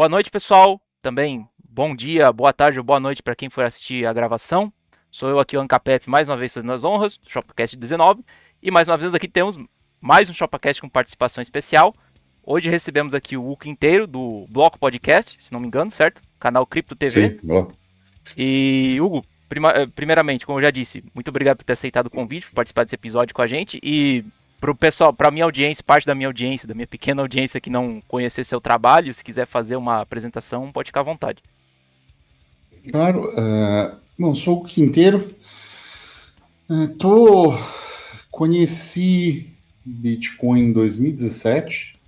Boa noite, pessoal. Também bom dia, boa tarde ou boa noite para quem for assistir a gravação. Sou eu aqui, o Ancapep, mais uma vez fazendo as honras do Shopcast 19. E mais uma vez aqui temos mais um Shopcast com participação especial. Hoje recebemos aqui o Hugo inteiro do Bloco Podcast, se não me engano, certo? Canal Cripto TV. Sim, ó. E Hugo, primeiramente, como eu já disse, muito obrigado por ter aceitado o convite, por participar desse episódio com a gente. E pro pessoal, pra minha audiência, parte da minha audiência, da minha pequena audiência que não conhecer seu trabalho, se quiser fazer uma apresentação, pode ficar à vontade. Claro. Bom, sou o Quinteiro. Tô conheci Bitcoin em 2017.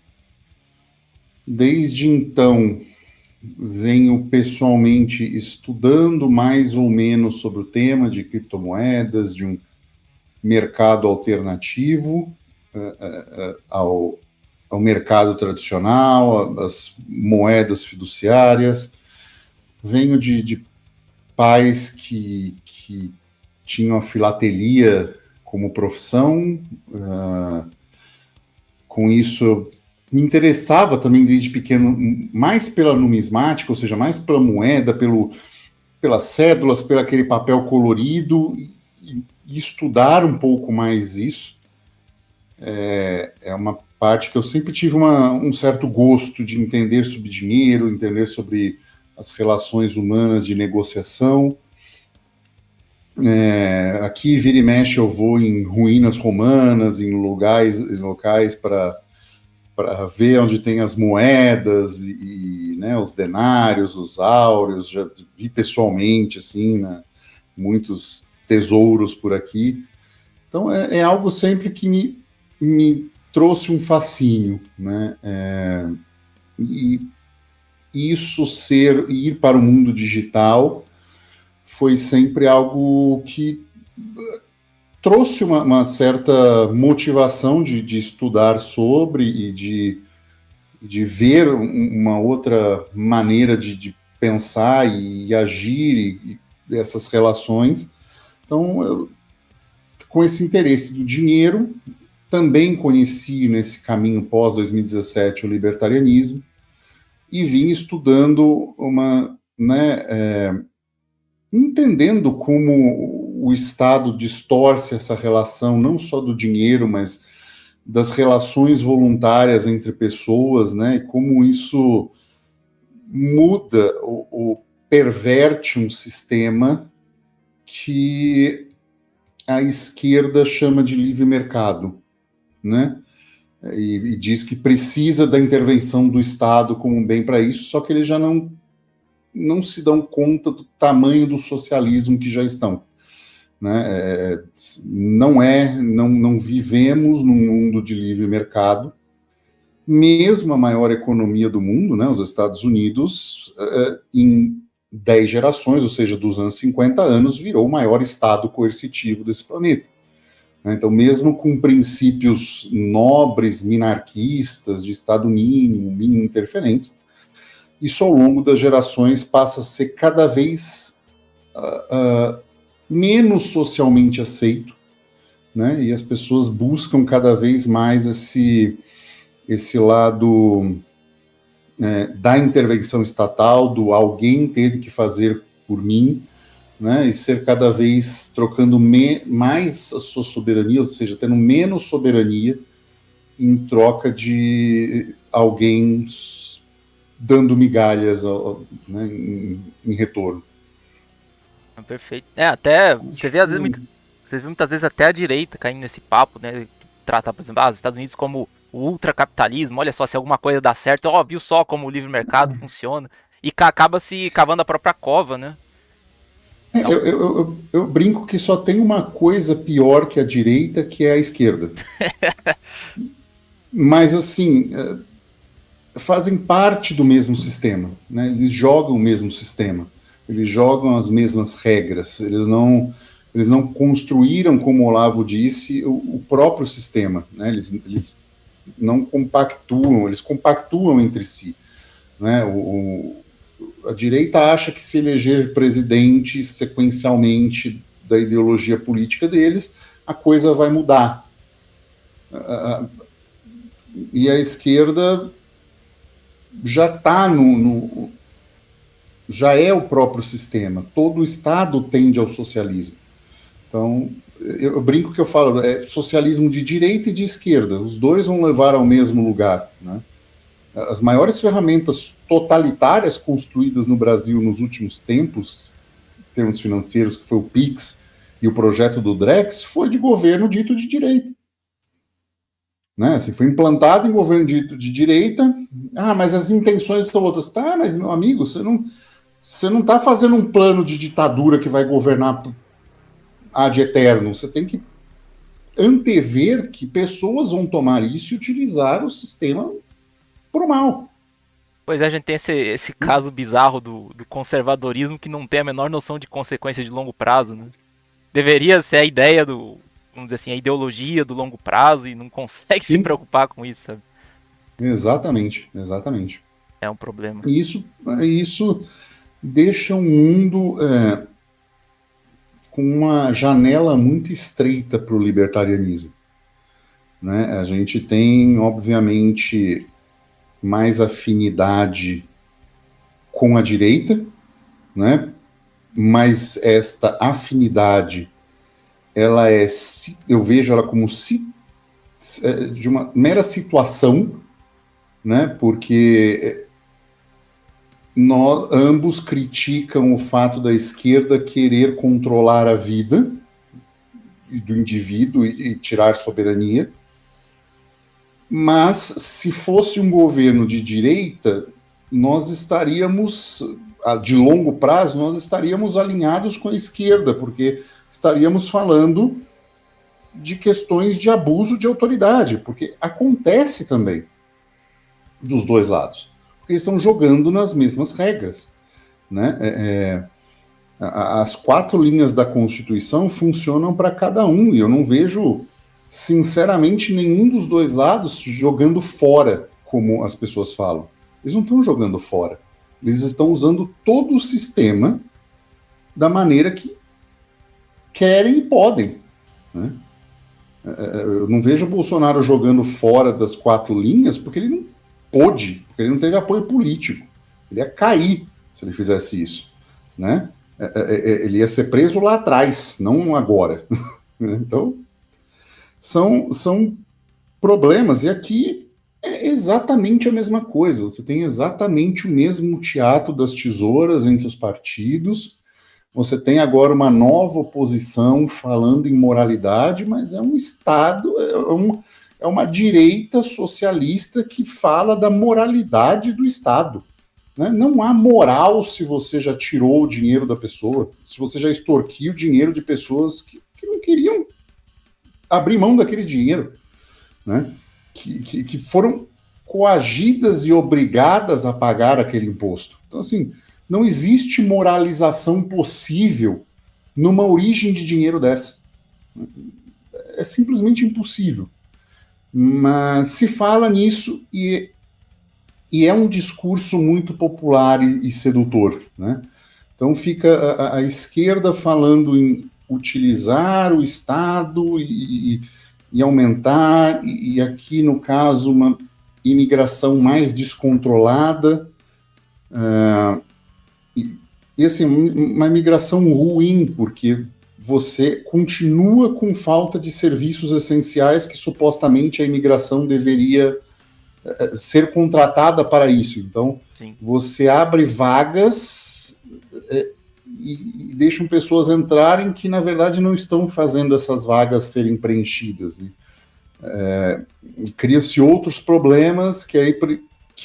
Desde então, venho pessoalmente estudando mais ou menos sobre o tema de criptomoedas, de um mercado alternativo ao mercado tradicional, às moedas fiduciárias. Venho de pais que tinham a filatelia como profissão. Com isso, eu me interessava também desde pequeno mais pela numismática, ou seja, mais pela moeda, pelas cédulas, pelo aquele papel colorido, e estudar um pouco mais isso. É uma parte que eu sempre tive um certo gosto de entender sobre dinheiro, entender sobre as relações humanas de negociação. Aqui, vira e mexe, eu vou em ruínas romanas, em locais para ver onde tem as moedas e né, os denários, os áureos. Já vi pessoalmente, assim, né, muitos tesouros por aqui. Então, é algo sempre que me trouxe um fascínio, né? E isso ir para o mundo digital foi sempre algo que trouxe uma certa motivação de estudar sobre e de ver uma outra maneira de pensar e agir e essas relações. Então, com esse interesse do dinheiro, também conheci nesse caminho pós-2017 o libertarianismo e vim estudando entendendo como o Estado distorce essa relação, não só do dinheiro, mas das relações voluntárias entre pessoas, né? E como isso muda ou perverte um sistema que a esquerda chama de livre mercado, né? E diz que precisa da intervenção do Estado como um bem para isso, só que eles já não se dão conta do tamanho do socialismo que já estão. Né? Não vivemos num mundo de livre mercado. Mesmo a maior economia do mundo, né, os Estados Unidos, em 10 gerações, ou seja, dos anos 50 anos, virou o maior Estado coercitivo desse planeta. Então, mesmo com princípios nobres, minarquistas, de Estado mínimo, mínima interferência, isso ao longo das gerações passa a ser cada vez menos socialmente aceito, né? E as pessoas buscam cada vez mais esse lado da intervenção estatal, do alguém ter que fazer por mim, né? E ser cada vez trocando mais a sua soberania, ou seja, tendo menos soberania em troca de alguém dando migalhas né, em retorno. Perfeito. Até você vê você vê muitas vezes até a direita caindo nesse papo, né? Tratar, por exemplo, os Estados Unidos como o ultracapitalismo. Olha só, se alguma coisa dá certo, viu só como o livre mercado funciona. E acaba se cavando a própria cova, né? Então... Eu brinco que só tem uma coisa pior que a direita, que é a esquerda. Mas, assim, fazem parte do mesmo sistema, né? Eles jogam o mesmo sistema, eles jogam as mesmas regras, eles não construíram, como o Olavo disse, o próprio sistema, né? Eles não compactuam, eles compactuam entre si, né? A direita acha que se eleger presidente sequencialmente da ideologia política deles, a coisa vai mudar. E a esquerda já está já é o próprio sistema. Todo o Estado tende ao socialismo. Então, eu brinco que eu falo, é socialismo de direita e de esquerda. Os dois vão levar ao mesmo lugar, né? As maiores ferramentas totalitárias construídas no Brasil nos últimos tempos, em termos financeiros, que foi o PIX e o projeto do Drex, foi de governo dito de direita. Né? Assim, foi implantado em governo dito de direita. Ah, mas as intenções são outras. Tá, mas, meu amigo, você não está fazendo um plano de ditadura que vai governar ad eterno. Você tem que antever que pessoas vão tomar isso e utilizar o sistema para o mal. Pois é, a gente tem esse caso bizarro do conservadorismo que não tem a menor noção de consequência de longo prazo, né? Deveria ser a ideia vamos dizer assim, a ideologia do longo prazo e não consegue se preocupar com isso, sabe? Exatamente, exatamente. É um problema. Isso deixa o mundo com uma janela muito estreita para o libertarianismo. Né? A gente tem, obviamente, mais afinidade com a direita, né? Mas esta afinidade, ela eu vejo ela como de uma mera situação, né? Porque nós ambos criticam o fato da esquerda querer controlar a vida do indivíduo e tirar soberania. Mas se fosse um governo de direita, nós estaríamos, de longo prazo, nós estaríamos alinhados com a esquerda, porque estaríamos falando de questões de abuso de autoridade, porque acontece também dos dois lados, porque estão jogando nas mesmas regras, né? As 4 linhas da Constituição funcionam para cada um, e eu não vejo, sinceramente, nenhum dos dois lados jogando fora, como as pessoas falam. Eles não estão jogando fora. Eles estão usando todo o sistema da maneira que querem e podem. Né? Eu não vejo o Bolsonaro jogando fora das 4 linhas porque ele não pôde, porque ele não teve apoio político. Ele ia cair se ele fizesse isso. Né? Ele ia ser preso lá atrás, não agora. Então, são problemas. E aqui é exatamente a mesma coisa. Você tem exatamente o mesmo teatro das tesouras entre os partidos. Você tem agora uma nova oposição falando em moralidade, mas é um Estado, é uma direita socialista que fala da moralidade do Estado. Né? Não há moral se você já tirou o dinheiro da pessoa, se você já extorquiu o dinheiro de pessoas que não queriam abrir mão daquele dinheiro, né? Que foram coagidas e obrigadas a pagar aquele imposto. Então, assim, não existe moralização possível numa origem de dinheiro dessa. É simplesmente impossível. Mas se fala nisso e é um discurso muito popular e sedutor, né? Então fica a esquerda falando em utilizar o Estado e aumentar, e aqui no caso uma imigração mais descontrolada, e assim, uma imigração ruim, porque você continua com falta de serviços essenciais que supostamente a imigração deveria ser contratada para isso. Então, sim, você abre vagas e deixam pessoas entrarem que, na verdade, não estão fazendo essas vagas serem preenchidas. E cria-se outros problemas que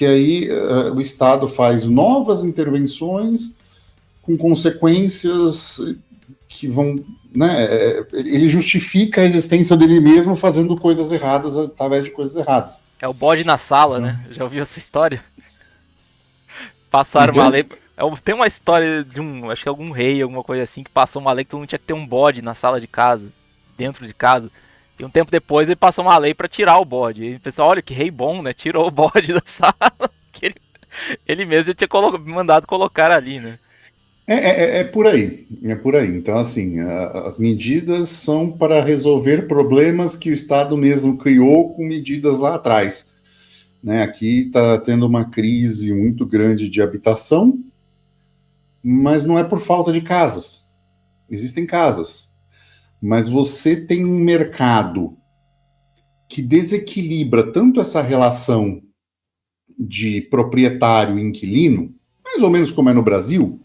aí o Estado faz novas intervenções com consequências que vão... Né, ele justifica a existência dele mesmo fazendo coisas erradas através de coisas erradas. É o bode na sala, né? Já ouviu essa história? Passaram uma lei... Tem uma história de acho que algum rei, alguma coisa assim, que passou uma lei que todo mundo tinha que ter um bode na sala de casa, dentro de casa. E um tempo depois ele passou uma lei pra tirar o bode. E o pessoal, olha que rei bom, né? Tirou o bode da sala. Que ele mesmo já tinha mandado colocar ali, né? É por aí, é por aí. Então, assim, as medidas são para resolver problemas que o Estado mesmo criou com medidas lá atrás. né? Aqui está tendo uma crise muito grande de habitação, mas não é por falta de casas. Existem casas, mas você tem um mercado que desequilibra tanto essa relação de proprietário e inquilino, mais ou menos como é no Brasil,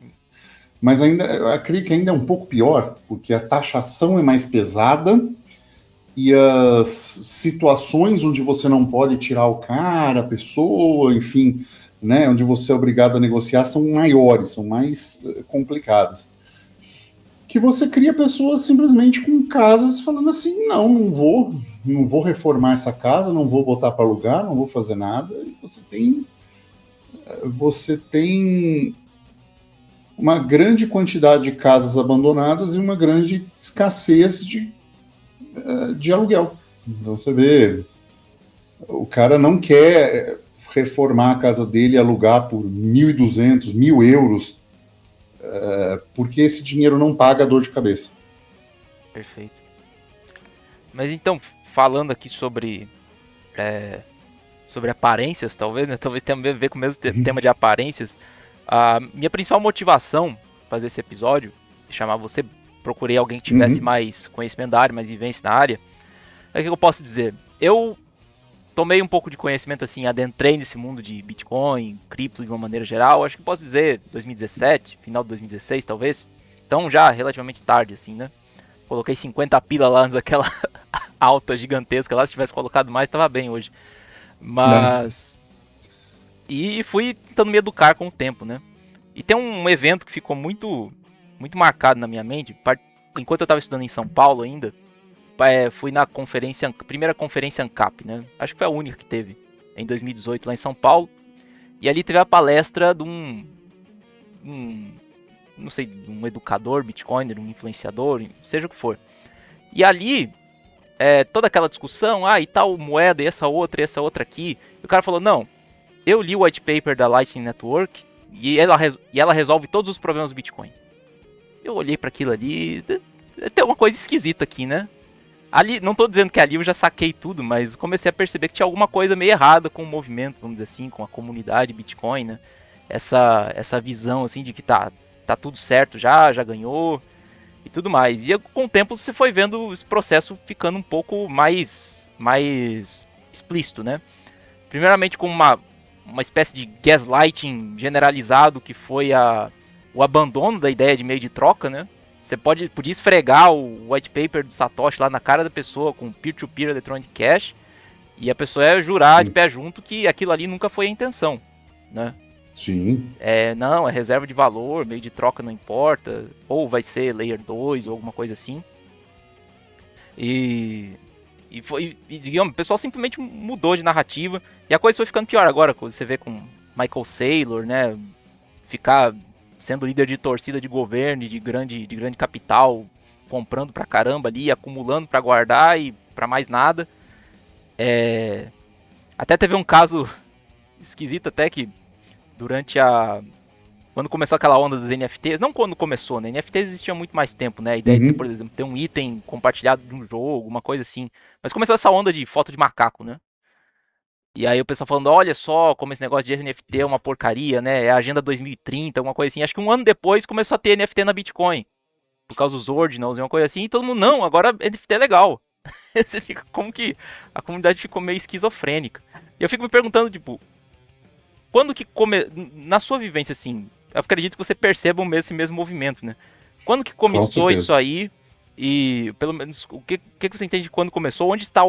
mas ainda, eu acredito que ainda é um pouco pior, porque a taxação é mais pesada e as situações onde você não pode tirar o cara, a pessoa, enfim, né, onde você é obrigado a negociar são maiores, são mais complicadas. Que você cria pessoas simplesmente com casas falando assim, não vou reformar essa casa, não vou botar para alugar, não vou fazer nada. E você tem uma grande quantidade de casas abandonadas e uma grande escassez de aluguel. Então você vê, o cara não quer reformar a casa dele e alugar por 1.200, 1.000 euros, porque esse dinheiro não paga a dor de cabeça. Perfeito. Mas então, falando aqui sobre aparências, talvez, né? Talvez tenha a ver com o mesmo tema de aparências. A minha principal motivação para fazer esse episódio, chamar você, procurei alguém que tivesse mais conhecimento da área, mais vivência na área. O que eu posso dizer? Eu tomei um pouco de conhecimento, assim, adentrei nesse mundo de Bitcoin, cripto de uma maneira geral, acho que posso dizer 2017, final de 2016 talvez. Então já relativamente tarde, assim, né? Coloquei 50 pila lá naquela alta gigantesca lá, se tivesse colocado mais tava bem hoje. Mas... E fui tentando me educar com o tempo, né? E tem um evento que ficou muito marcado na minha mente, enquanto eu estava estudando em São Paulo ainda, fui na primeira conferência ANCAP, né? Acho que foi a única que teve, em 2018 lá em São Paulo. E ali teve a palestra de não sei, um educador, bitcoiner, um influenciador, seja o que for. E ali, toda aquela discussão, e tal moeda, e essa outra aqui. E o cara falou, não, eu li o white paper da Lightning Network e ela resolve todos os problemas do Bitcoin. Eu olhei para aquilo ali, tem uma coisa esquisita aqui, né? Ali, não tô dizendo que ali eu já saquei tudo, mas comecei a perceber que tinha alguma coisa meio errada com o movimento, vamos dizer assim, com a comunidade Bitcoin, né? Essa visão assim de que tá tudo certo já ganhou e tudo mais. E com o tempo você foi vendo esse processo ficando um pouco mais explícito, né? Primeiramente com uma espécie de gaslighting generalizado que foi o abandono da ideia de meio de troca, né? Você podia esfregar o white paper do Satoshi lá na cara da pessoa com peer-to-peer electronic cash e a pessoa ia jurar de pé junto que aquilo ali nunca foi a intenção, né? Sim. Não, é reserva de valor, meio de troca não importa, ou vai ser layer 2 ou alguma coisa assim. Digamos, o pessoal simplesmente mudou de narrativa e a coisa foi ficando pior agora, quando você vê com Michael Saylor, né? Ficar sendo líder de torcida de governo e de grande capital, comprando pra caramba ali, acumulando pra guardar e pra mais nada. Até teve um caso esquisito até que durante quando começou aquela onda dos NFTs, não quando começou, né? NFTs existia há muito mais tempo, né? A ideia de você, por exemplo, ter um item compartilhado de um jogo, uma coisa assim. Mas começou essa onda de foto de macaco, né? E aí o pessoal falando, olha só como esse negócio de NFT é uma porcaria, né? É a Agenda 2030, alguma coisa assim. Acho que um ano depois começou a ter NFT na Bitcoin. Por causa dos ordinals e uma coisa assim. E todo mundo, não, agora NFT é legal. Você fica como que a comunidade ficou meio esquizofrênica. E eu fico me perguntando, tipo, quando que na sua vivência, assim, eu acredito que você perceba esse mesmo movimento, né? Quando que começou isso aí? E pelo menos o que você entende de quando começou? Onde está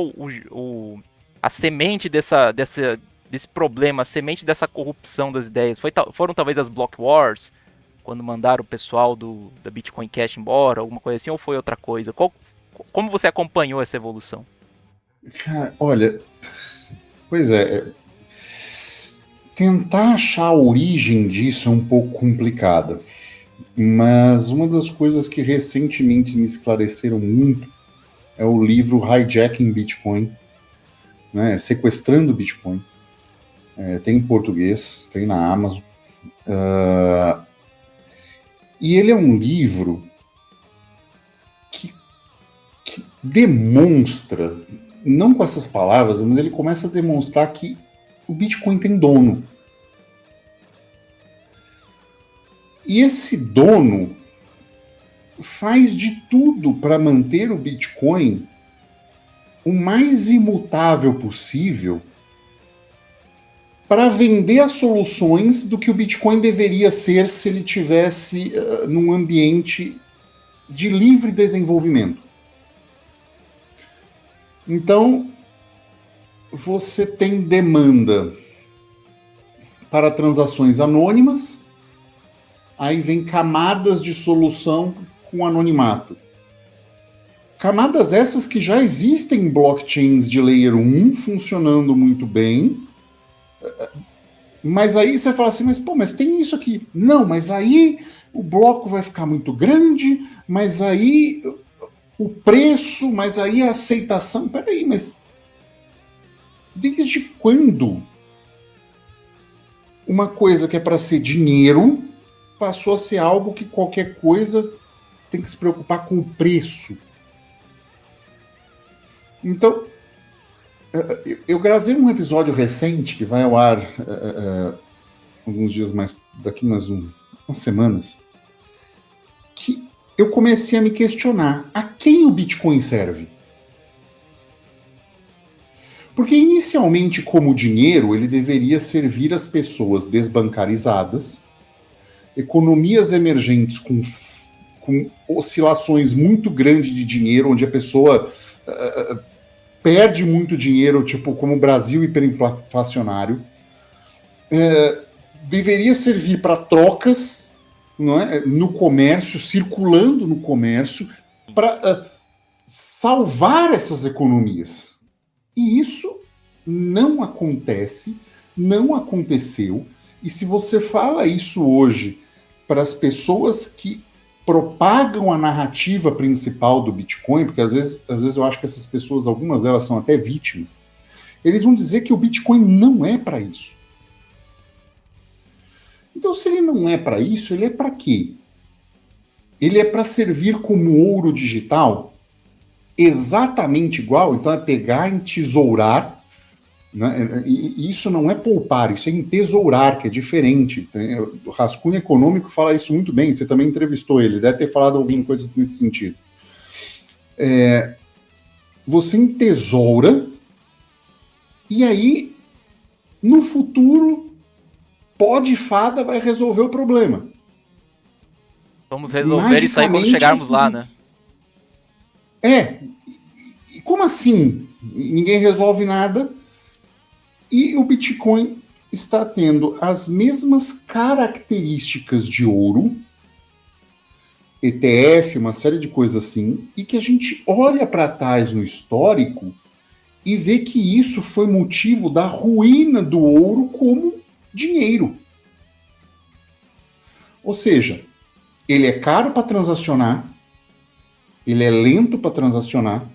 a semente desse problema, a semente dessa corrupção das ideias? Foram talvez as Block Wars, quando mandaram o pessoal da Bitcoin Cash embora, alguma coisa assim, ou foi outra coisa? Como você acompanhou essa evolução? Cara, olha, pois tentar achar a origem disso é um pouco complicado, mas uma das coisas que recentemente me esclareceram muito é o livro Hijacking Bitcoin, né, Sequestrando Bitcoin. Tem em português, tem na Amazon. E ele é um livro que demonstra, não com essas palavras, mas ele começa a demonstrar que o Bitcoin tem dono. E esse dono faz de tudo para manter o Bitcoin o mais imutável possível para vender as soluções do que o Bitcoin deveria ser se ele tivesse num ambiente de livre desenvolvimento. Então, você tem demanda para transações anônimas, aí vem camadas de solução com anonimato. Camadas essas que já existem em blockchains de Layer 1 funcionando muito bem, mas aí você fala assim, mas tem isso aqui. Não, mas aí o bloco vai ficar muito grande, mas aí o preço, mas aí a aceitação. Peraí, mas desde quando uma coisa que é para ser dinheiro passou a ser algo que qualquer coisa tem que se preocupar com o preço? Então, eu gravei um episódio recente que vai ao ar alguns dias mais, daqui umas semanas, que eu comecei a me questionar a quem o Bitcoin serve. Porque inicialmente, como dinheiro, ele deveria servir às pessoas desbancarizadas, economias emergentes com oscilações muito grandes de dinheiro, onde a pessoa perde muito dinheiro, tipo como o Brasil hiperinflacionário, deveria servir para trocas, não é, no comércio, circulando no comércio, para salvar essas economias. E isso não acontece, não aconteceu. E se você fala isso hoje para as pessoas que propagam a narrativa principal do Bitcoin, porque às vezes eu acho que essas pessoas, algumas delas são até vítimas, eles vão dizer que o Bitcoin não é para isso. Então, se ele não é para isso, ele é para quê? Ele é para servir como ouro digital? Exatamente igual? Então é pegar, entesourar, né? E isso não é poupar, isso é entesourar, que é diferente. O Rascunho Econômico fala isso muito bem, você também entrevistou ele, deve ter falado alguma coisa nesse sentido. Você entesoura, e aí, no futuro, pó de fada vai resolver o problema. Vamos resolver isso aí quando chegarmos lá, né? E como assim? Ninguém resolve nada. E o Bitcoin está tendo as mesmas características de ouro, ETF, uma série de coisas assim, e que a gente olha para trás no histórico e vê que isso foi motivo da ruína do ouro como dinheiro. Ou seja, ele é caro para transacionar, ele é lento para transacionar.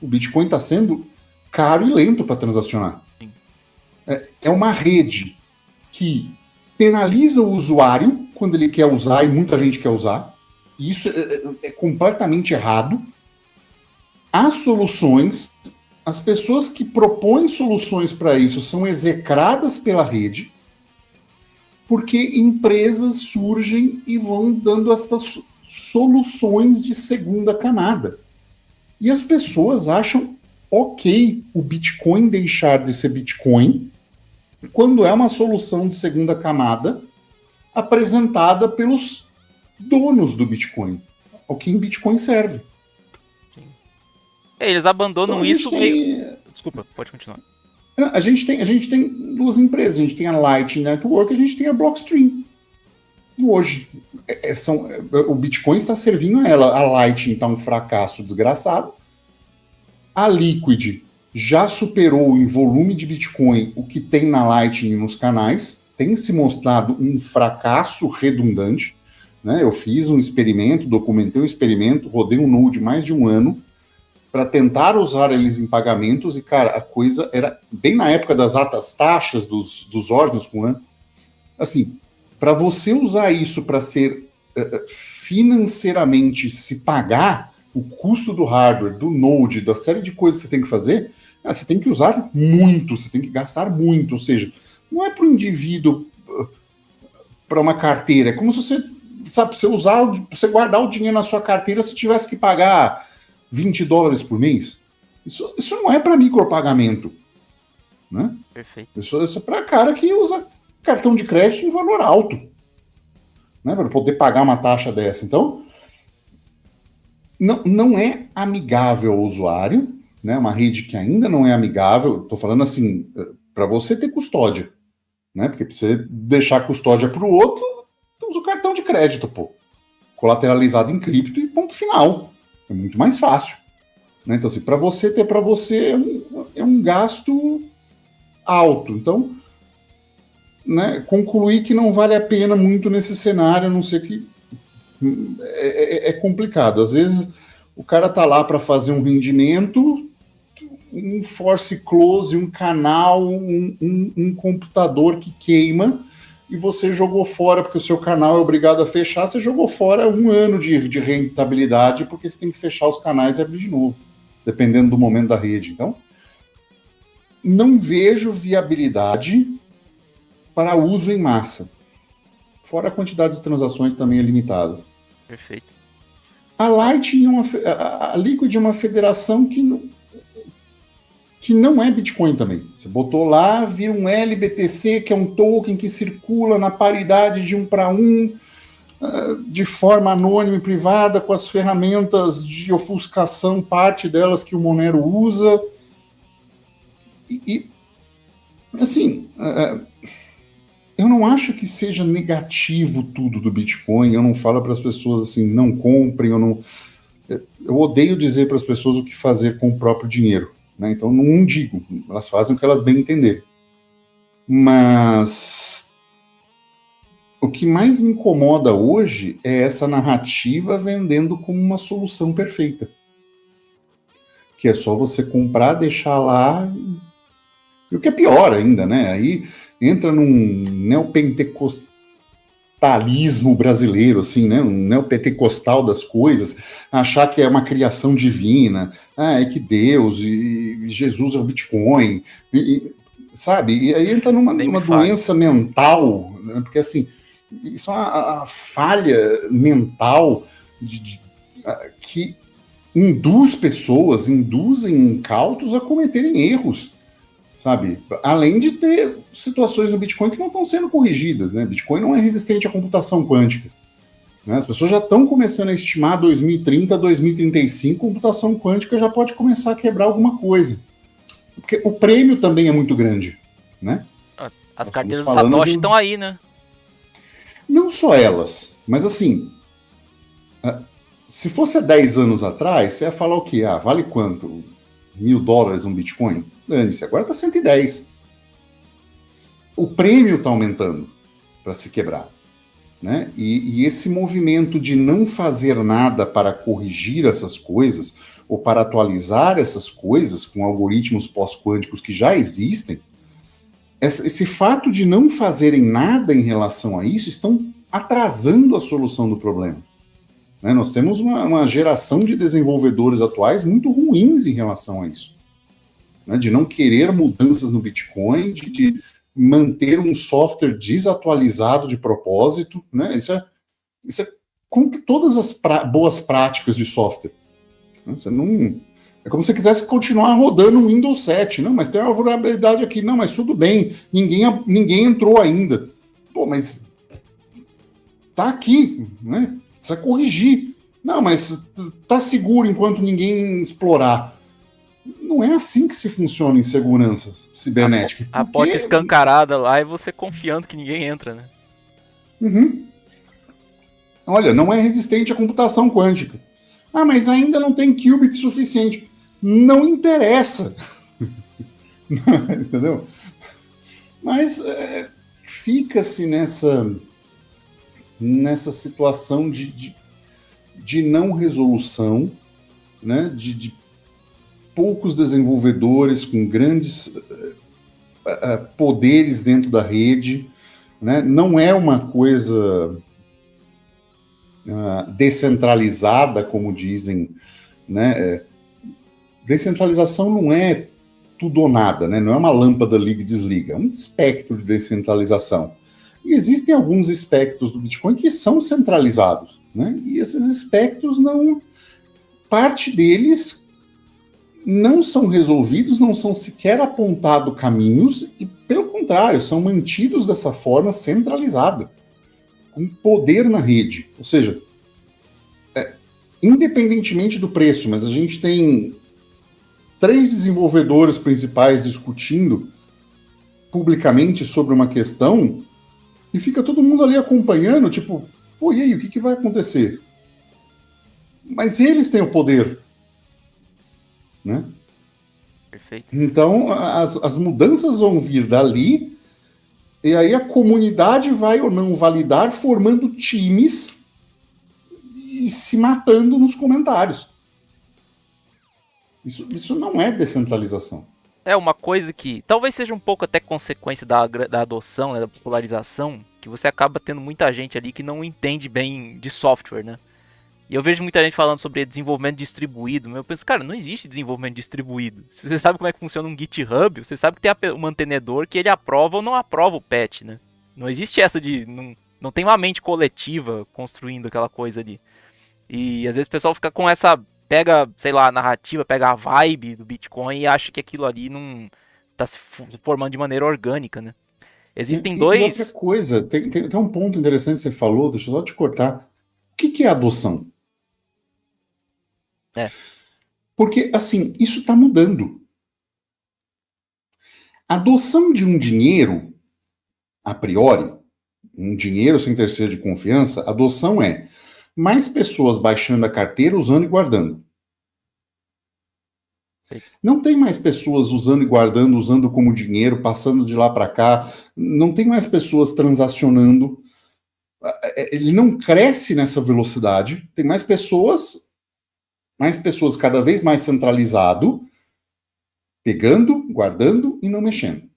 O Bitcoin está sendo caro e lento para transacionar. É uma rede que penaliza o usuário quando ele quer usar e muita gente quer usar. E isso é completamente errado. Há soluções, as pessoas que propõem soluções para isso são execradas pela rede, porque empresas surgem e vão dando essas soluções de segunda camada. E as pessoas acham ok o Bitcoin deixar de ser Bitcoin quando é uma solução de segunda camada apresentada pelos donos do Bitcoin, ao que em Bitcoin serve. Eles abandonam então, isso meio... Desculpa, pode continuar. A gente tem duas empresas, a gente tem a Lightning Network e a gente tem a Blockstream. E hoje, o Bitcoin está servindo a ela. A Lightning está um fracasso desgraçado. A Liquid já superou em volume de Bitcoin o que tem na Lightning nos canais. Tem se mostrado um fracasso redundante. Né? Eu fiz um experimento, documentei um experimento, rodei um node mais de um ano para tentar usar eles em pagamentos e, cara, a coisa era bem na época das altas taxas dos órgãos, né? Assim, para você usar isso para ser financeiramente se pagar o custo do hardware, do node, da série de coisas que você tem que fazer, Você tem que usar muito, você tem que gastar muito, ou seja, não é para o indivíduo, para uma carteira, é como se você, sabe, você guardar o dinheiro na sua carteira se tivesse que pagar $20 por mês. Isso não é para micropagamento, né? Perfeito. Isso é para cara que usa cartão de crédito em valor alto, né? Para poder pagar uma taxa dessa. Então, não é amigável ao usuário, né? Uma rede que ainda não é amigável. Estou falando assim, para você ter custódia, né? Porque para você deixar a custódia para o outro, usa o cartão de crédito, pô. Colateralizado em cripto e ponto final. É muito mais fácil. Né? Então, assim, para você ter para você é um gasto alto. Então, né, concluir que não vale a pena muito nesse cenário, a não ser que é complicado. Às vezes o cara tá lá para fazer um rendimento, um force close, um canal, um computador que queima, e você jogou fora, porque o seu canal é obrigado a fechar, você jogou fora 1 ano de rentabilidade, porque você tem que fechar os canais e abrir de novo, dependendo do momento da rede. Então, não vejo viabilidade para uso em massa. Fora a quantidade de transações também é limitada. Perfeito. A Lightning, a Liquid é uma federação que não é Bitcoin também. Você botou lá, vira um LBTC, que é um token que circula na paridade de 1 para 1, de forma anônima e privada, com as ferramentas de ofuscação, parte delas que o Monero usa. E assim, eu não acho que seja negativo tudo do Bitcoin. Eu não falo para as pessoas assim, não comprem, eu odeio dizer para as pessoas o que fazer com o próprio dinheiro. Né? Então, não digo, elas fazem o que elas bem entenderem. Mas o que mais me incomoda hoje é essa narrativa vendendo como uma solução perfeita. Que é só você comprar, deixar lá, e o que é pior ainda, né? Aí entra num neopentecostalismo brasileiro, assim, né? Um neopentecostal das coisas, achar que é uma criação divina, é que Deus e Jesus é o Bitcoin, sabe? E aí entra numa doença mental, né? Porque assim, isso é uma falha mental que induzem incautos a cometerem erros, sabe? Além de ter situações no Bitcoin que não estão sendo corrigidas, né? Bitcoin não é resistente à computação quântica. Né? As pessoas já estão começando a estimar 2030, 2035, computação quântica já pode começar a quebrar alguma coisa. Porque o prêmio também é muito grande, né? As carteiras do Satoshi estão aí, né? Não só elas, mas assim, se fosse há 10 anos atrás, você ia falar o quê? Vale quanto? $1.000 um Bitcoin? Dane-se, agora está 110. O prêmio está aumentando para se quebrar. Né? E esse movimento de não fazer nada para corrigir essas coisas ou para atualizar essas coisas com algoritmos pós-quânticos que já existem, esse fato de não fazerem nada em relação a isso estão atrasando a solução do problema. Né? Nós temos uma geração de desenvolvedores atuais muito ruins em relação a isso. Né? De não querer mudanças no Bitcoin, de manter um software desatualizado de propósito. Né? Isso é contra todas as boas práticas de software. Né? Você não... É como se você quisesse continuar rodando um Windows 7. Não, mas tem uma vulnerabilidade aqui. Não, mas tudo bem. Ninguém entrou ainda. Pô, mas tá aqui, né? Precisa corrigir. Não, mas tá seguro enquanto ninguém explorar. Não é assim que se funciona em segurança cibernética. A porta escancarada lá e você confiando que ninguém entra, né? Uhum. Olha, não é resistente à computação quântica. Mas ainda não tem qubit suficiente. Não interessa. Entendeu? Mas fica-se nessa situação de não resolução, né? De poucos desenvolvedores com grandes poderes dentro da rede, né? Não é uma coisa descentralizada, como dizem, né? Descentralização não é tudo ou nada, né? Não é uma lâmpada liga e desliga, é um espectro de descentralização. E existem alguns espectros do Bitcoin que são centralizados, né? E esses espectros não... Parte deles não são resolvidos, não são sequer apontados caminhos, e pelo contrário, são mantidos dessa forma centralizada, com poder na rede. Ou seja, independentemente do preço, mas a gente tem 3 desenvolvedores principais discutindo publicamente sobre uma questão, e fica todo mundo ali acompanhando, tipo, pô, e aí, o que vai acontecer? Mas eles têm o poder, né? Perfeito. Então, as mudanças vão vir dali, e aí a comunidade vai ou não validar, formando times e se matando nos comentários. Isso não é descentralização. É uma coisa que talvez seja um pouco até consequência da adoção, né, da popularização, que você acaba tendo muita gente ali que não entende bem de software, né? E eu vejo muita gente falando sobre desenvolvimento distribuído, mas eu penso, cara, não existe desenvolvimento distribuído. Se você sabe como é que funciona um GitHub, você sabe que tem um mantenedor que ele aprova ou não aprova o patch, né? Não existe essa de... Não tem uma mente coletiva construindo aquela coisa ali. E às vezes o pessoal fica com essa... Pega, sei lá, a narrativa, pega a vibe do Bitcoin e acha que aquilo ali não tá se formando de maneira orgânica, né? Existem E outra dois... coisa, tem um ponto interessante que você falou, deixa eu só te cortar. O que é adoção? É. Porque, assim, isso está mudando. A adoção de um dinheiro, a priori, um dinheiro sem terceiro de confiança, adoção é mais pessoas baixando a carteira, usando e guardando. Não tem mais pessoas usando e guardando, usando como dinheiro, passando de lá para cá. Não tem mais pessoas transacionando. Ele não cresce nessa velocidade. Tem mais pessoas cada vez mais centralizado, pegando, guardando e não mexendo.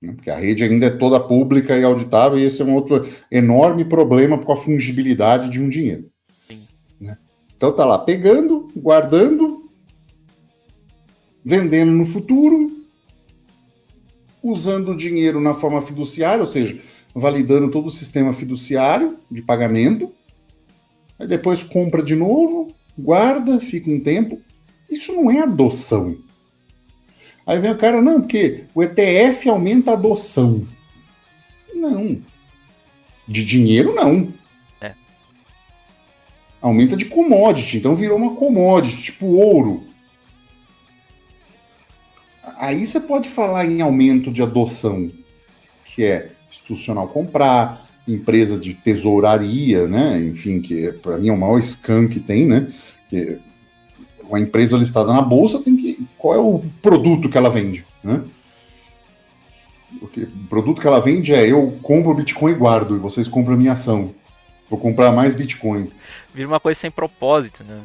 Porque a rede ainda é toda pública e auditável, e esse é um outro enorme problema com a fungibilidade de um dinheiro. Né? Então tá lá, pegando, guardando, vendendo no futuro, usando o dinheiro na forma fiduciária, ou seja, validando todo o sistema fiduciário de pagamento, aí depois compra de novo, guarda, fica um tempo. Isso não é adoção. Aí vem o cara, não, porque o ETF aumenta a adoção. Não. De dinheiro, não. É. Aumenta de commodity, então virou uma commodity, tipo ouro. Aí você pode falar em aumento de adoção, que é institucional comprar, empresa de tesouraria, né? Enfim, que para mim é o maior scam que tem, né? Que uma empresa listada na bolsa tem que... Qual é o produto que ela vende, né? O produto que ela vende é: eu compro Bitcoin e guardo, e vocês compram a minha ação. Vou comprar mais Bitcoin. Vira uma coisa sem propósito, né?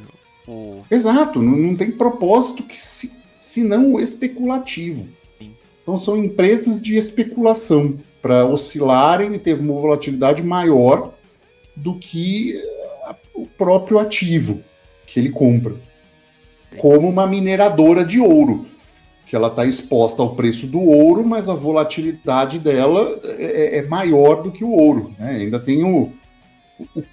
Exato, não tem propósito senão o especulativo. Sim. Então são empresas de especulação para oscilarem e ter uma volatilidade maior do que o próprio ativo que ele compra. Como uma mineradora de ouro, que ela está exposta ao preço do ouro, mas a volatilidade dela é maior do que o ouro. Né? Ainda tem o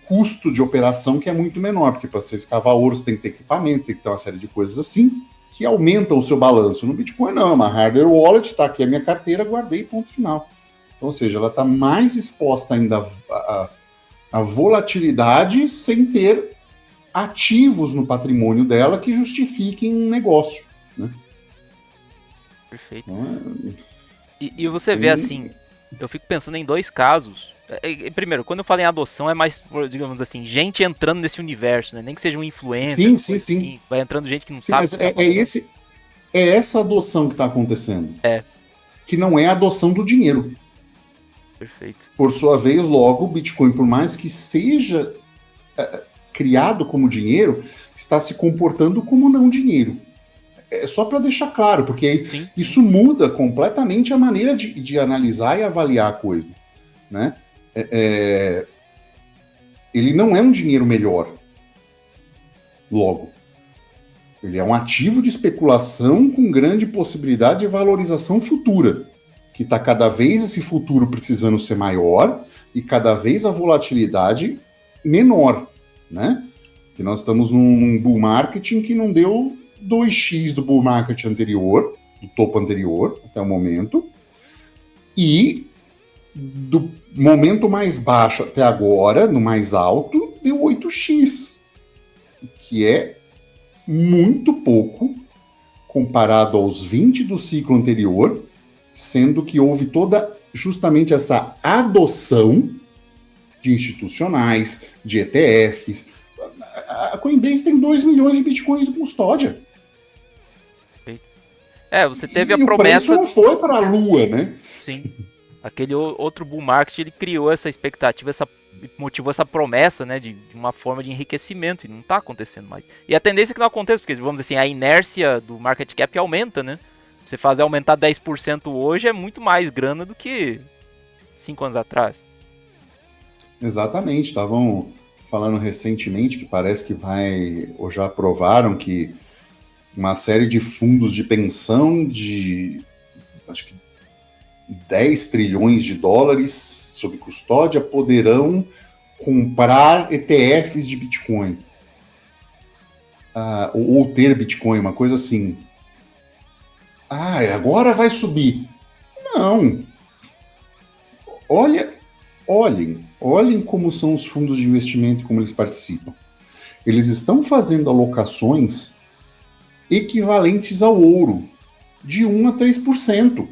custo de operação, que é muito menor, porque para você escavar ouro você tem que ter equipamento, tem que ter uma série de coisas assim, que aumentam o seu balanço. No Bitcoin não, é uma hardware wallet, está aqui a minha carteira, guardei, ponto final. Então, ou seja, ela está mais exposta ainda à volatilidade sem ter ativos no patrimônio dela que justifiquem um negócio. Né? Perfeito. Então, E você vê assim, eu fico pensando em dois casos. Primeiro, quando eu falo em adoção, é mais, digamos assim, gente entrando nesse universo, né? Nem que seja um influencer. Sim. Assim, vai entrando gente que não Sim, sabe. mas é essa adoção que está acontecendo. É. Que não é a adoção do dinheiro. Perfeito. Por sua vez, logo, o Bitcoin, por mais que seja criado como dinheiro, está se comportando como não dinheiro. É só para deixar claro, porque Sim. Isso muda completamente a maneira de analisar e avaliar a coisa. Né? Ele não é um dinheiro melhor. Logo. Ele é um ativo de especulação com grande possibilidade de valorização futura, que está cada vez esse futuro precisando ser maior e cada vez a volatilidade menor, né? Que nós estamos num bull market que não deu 2x do bull market anterior, do topo anterior até o momento, e do momento mais baixo até agora, no mais alto, deu 8x, que é muito pouco comparado aos 20 do ciclo anterior, sendo que houve toda justamente essa adoção de institucionais, de ETFs. A Coinbase tem 2 milhões de bitcoins de custódia. Você teve a o promessa... preço não foi para a lua, né? Sim. Aquele outro bull market, ele criou essa expectativa, motivou essa promessa, né, de uma forma de enriquecimento, e não está acontecendo mais. E a tendência é que não aconteça, porque, vamos dizer assim, a inércia do market cap aumenta, né? Você fazer aumentar 10% hoje é muito mais grana do que 5 anos atrás. Exatamente, estavam falando recentemente que parece que vai, ou já aprovaram que uma série de fundos de pensão de, acho que 10 trilhões de dólares sob custódia poderão comprar ETFs de Bitcoin. Ou ter Bitcoin, uma coisa assim. Agora vai subir. Não. Olhem como são os fundos de investimento e como eles participam. Eles estão fazendo alocações equivalentes ao ouro, de 1 a 3%.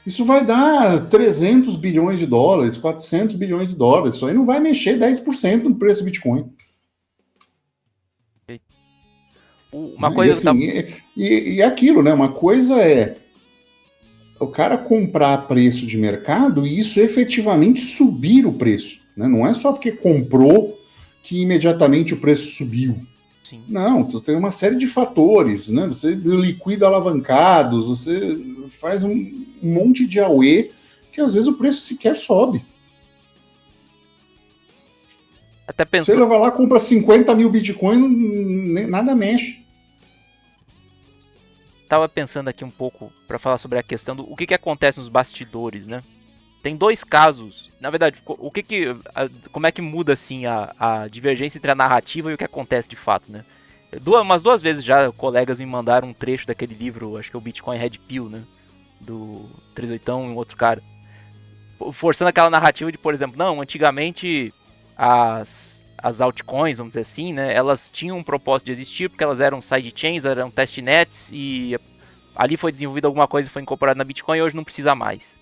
Isso vai dar 300 bilhões de dólares, 400 bilhões de dólares. Isso aí não vai mexer 10% no preço do Bitcoin. Uma coisa e aquilo, né? Uma coisa é o cara comprar a preço de mercado e isso efetivamente subir o preço. Né? Não é só porque comprou que imediatamente o preço subiu. Sim. Não, você tem uma série de fatores, né? Você liquida alavancados, você faz um monte de AUE que às vezes o preço sequer sobe. Até pensou... Você vai lá, compra 50 mil Bitcoin, nada mexe. Tava pensando aqui um pouco para falar sobre a questão do o que acontece nos bastidores, né? Tem dois casos, na verdade, como é que muda assim a divergência entre a narrativa e o que acontece de fato, né? Umas duas vezes já colegas me mandaram um trecho daquele livro, acho que é o Bitcoin Red Pill, né? Do 38 e um outro cara. Forçando aquela narrativa de, por exemplo, não, antigamente as altcoins, vamos dizer assim, né? Elas tinham um propósito de existir porque elas eram sidechains, eram testnets e ali foi desenvolvida alguma coisa e foi incorporada na Bitcoin e hoje não precisa mais.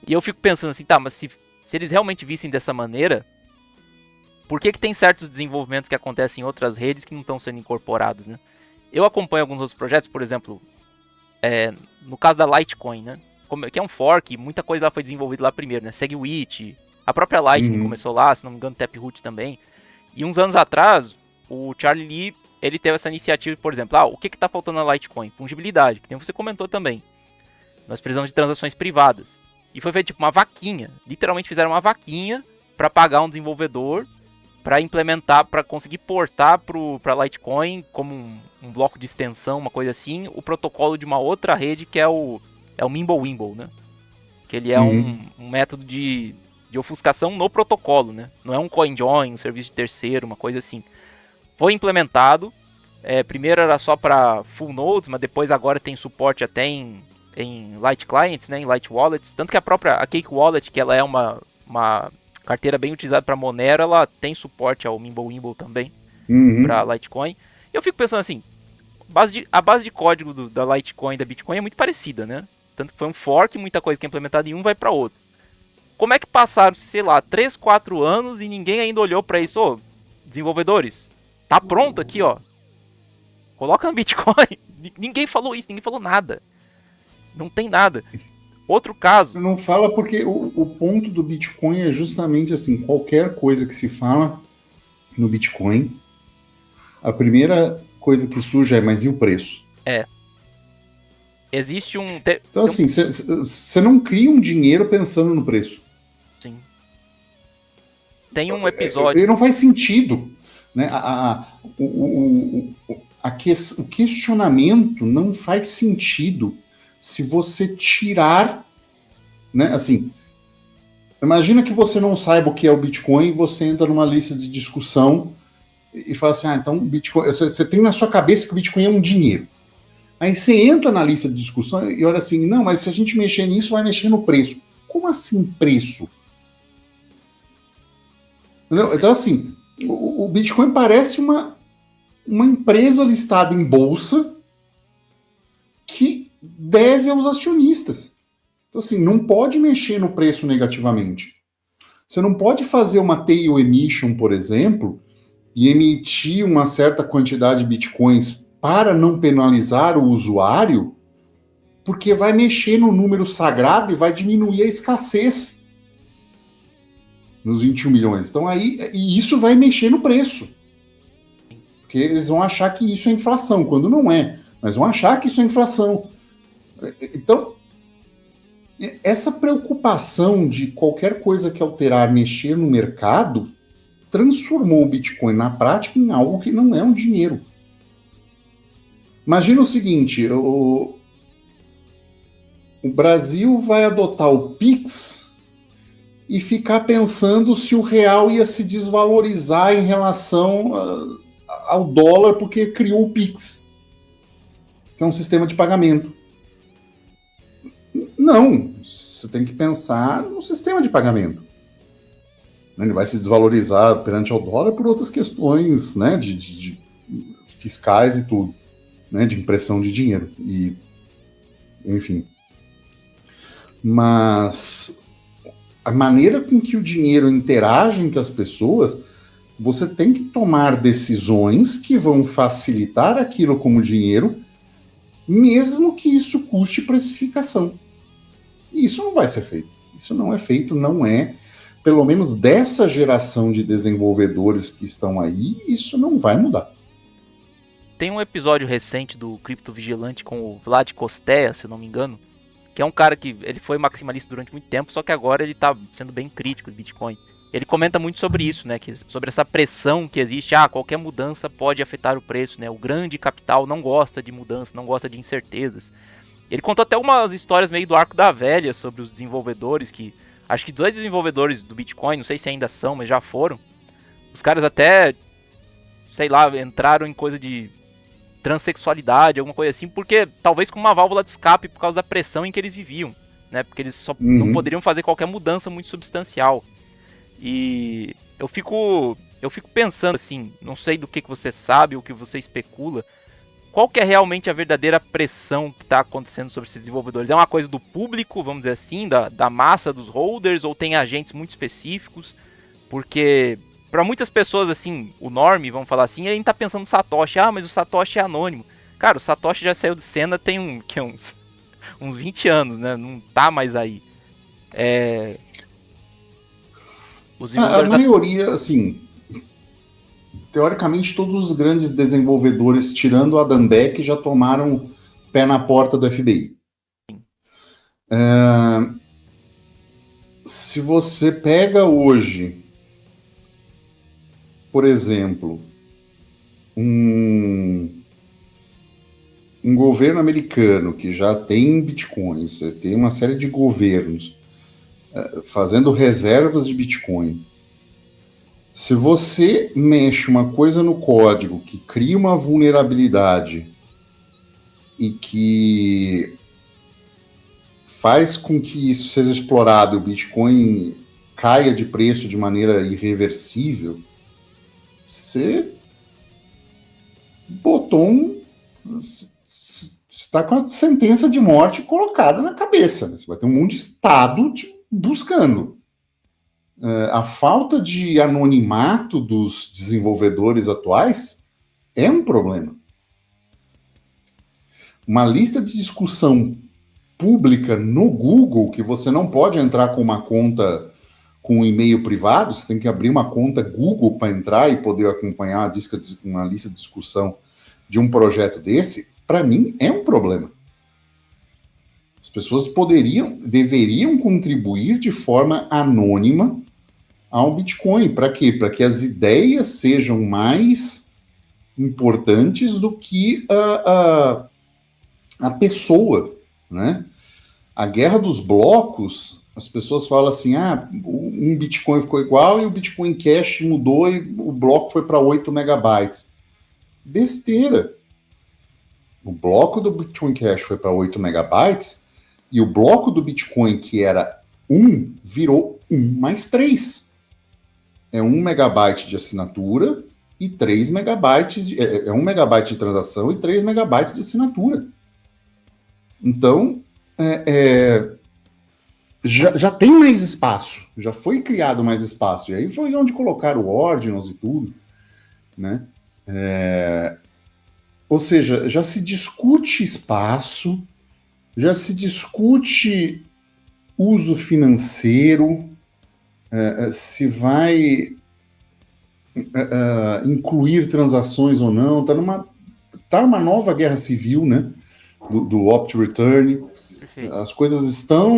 E eu fico pensando assim, tá, mas se eles realmente vissem dessa maneira, por que tem certos desenvolvimentos que acontecem em outras redes que não estão sendo incorporados, né? Eu acompanho alguns outros projetos, por exemplo, no caso da Litecoin, né? Que é um fork, muita coisa lá foi desenvolvida lá primeiro, né? SegWit, a própria Lightning começou lá, se não me engano, Taproot também. E uns anos atrás, o Charlie Lee, ele teve essa iniciativa, por exemplo, o que está faltando na Litecoin? Fungibilidade, que você comentou também. Nós precisamos de transações privadas. E foi feito tipo uma vaquinha. Literalmente fizeram uma vaquinha para pagar um desenvolvedor para implementar, para conseguir portar para Litecoin como um bloco de extensão, uma coisa assim, o protocolo de uma outra rede que é o Mimblewimble, né? Que ele é um método de ofuscação no protocolo, né? Não é um CoinJoin, um serviço de terceiro, uma coisa assim. Foi implementado. Primeiro era só para full nodes, mas depois agora tem suporte até em Light Clients, né, em Light Wallets, tanto que a Cake Wallet, que ela é uma carteira bem utilizada para Monero, ela tem suporte ao Mimblewimble também, para Litecoin. E eu fico pensando assim, a base de código da Litecoin e da Bitcoin é muito parecida, né? Tanto que foi um fork, muita coisa que é implementada em um vai para outro. Como é que passaram, sei lá, 3, 4 anos e ninguém ainda olhou para isso? Desenvolvedores, tá pronto aqui, ó. Coloca no Bitcoin. Ninguém falou isso, ninguém falou nada. Não tem nada. Outro caso... Não fala porque o ponto do Bitcoin é justamente assim, qualquer coisa que se fala no Bitcoin, a primeira coisa que surge é, mas e o preço? Existe um... Então assim, você não cria um dinheiro pensando no preço. Sim. Tem um episódio... Ele não faz sentido. Né? o questionamento não faz sentido se você tirar, né, assim, imagina que você não saiba o que é o Bitcoin e você entra numa lista de discussão e fala assim, então Bitcoin, você tem na sua cabeça que o Bitcoin é um dinheiro. Aí você entra na lista de discussão e olha assim, não, mas se a gente mexer nisso, vai mexer no preço. Como assim preço? Entendeu? Então, assim, o Bitcoin parece uma empresa listada em bolsa que deve aos acionistas. Então, assim, não pode mexer no preço negativamente. Você não pode fazer uma tail emission, por exemplo, e emitir uma certa quantidade de bitcoins para não penalizar o usuário, porque vai mexer no número sagrado e vai diminuir a escassez nos 21 milhões. Então aí, e isso vai mexer no preço. Porque eles vão achar que isso é inflação, quando não é. Mas vão achar que isso é inflação. Então, essa preocupação de qualquer coisa que alterar, mexer no mercado, transformou o Bitcoin na prática em algo que não é um dinheiro. Imagina o seguinte, o Brasil vai adotar o Pix e ficar pensando se o real ia se desvalorizar em relação ao dólar porque criou o Pix, que é um sistema de pagamento. Não, você tem que pensar no sistema de pagamento. Ele vai se desvalorizar perante ao dólar por outras questões, né, de fiscais e tudo, né, de impressão de dinheiro. E, enfim. Mas a maneira com que o dinheiro interage com as pessoas, você tem que tomar decisões que vão facilitar aquilo como dinheiro, mesmo que isso custe precificação. E isso não vai ser feito. Isso não é feito, não é. Pelo menos dessa geração de desenvolvedores que estão aí, isso não vai mudar. Tem um episódio recente do Cripto Vigilante com o Vlad Costea, se não me engano, que é um cara que ele foi maximalista durante muito tempo, só que agora ele tá sendo bem crítico do Bitcoin. Ele comenta muito sobre isso, né, sobre essa pressão que existe, qualquer mudança pode afetar o preço, né, o grande capital não gosta de mudança, não gosta de incertezas. Ele contou até umas histórias meio do arco da velha sobre os desenvolvedores, que acho que 2 desenvolvedores do Bitcoin, não sei se ainda são, mas já foram. Os caras até, sei lá, entraram em coisa de transexualidade, alguma coisa assim, porque talvez com uma válvula de escape por causa da pressão em que eles viviam, né? Porque eles só não poderiam fazer qualquer mudança muito substancial. E eu fico pensando assim, não sei do que você sabe, o que você especula, qual que é realmente a verdadeira pressão que está acontecendo sobre esses desenvolvedores? É uma coisa do público, vamos dizer assim, da massa dos holders, ou tem agentes muito específicos? Porque para muitas pessoas, assim, o norme, vamos falar assim, ele tá pensando no Satoshi. Mas o Satoshi é anônimo. Cara, o Satoshi já saiu de cena tem uns 20 anos, né? Não tá mais aí. Os desenvolvedores a maioria, assim, teoricamente todos os grandes desenvolvedores, tirando o Adam Beck, já tomaram pé na porta do FBI. Se você pega hoje, por exemplo, um governo americano que já tem Bitcoin, você tem uma série de governos fazendo reservas de Bitcoin. Se você mexe uma coisa no código que cria uma vulnerabilidade e que faz com que isso seja explorado, o Bitcoin caia de preço de maneira irreversível, você botou está com a sentença de morte colocada na cabeça. Você vai ter um monte de Estado buscando. A falta de anonimato dos desenvolvedores atuais é um problema. Uma lista de discussão pública no Google, que você não pode entrar com uma conta com um e-mail privado, você tem que abrir uma conta Google para entrar e poder acompanhar uma lista de discussão de um projeto desse, para mim é um problema. As pessoas deveriam contribuir de forma anônima ao Bitcoin. Para quê? Para que as ideias sejam mais importantes do que a pessoa, né? A guerra dos blocos, as pessoas falam assim, um Bitcoin ficou igual e o Bitcoin Cash mudou e o bloco foi para 8 megabytes. Besteira. O bloco do Bitcoin Cash foi para 8 megabytes e o bloco do Bitcoin, que era 1, virou 1 mais 3. É 1 megabyte de assinatura e 3 megabytes, é 1 megabyte de transação e 3 megabytes de assinatura. Então, já tem mais espaço, já foi criado mais espaço, e aí foi onde colocaram ordinals e tudo, né? Ou seja, já se discute espaço, já se discute uso financeiro, se vai incluir transações ou não, tá uma nova guerra civil, né? Do opt return. Perfeito. As coisas estão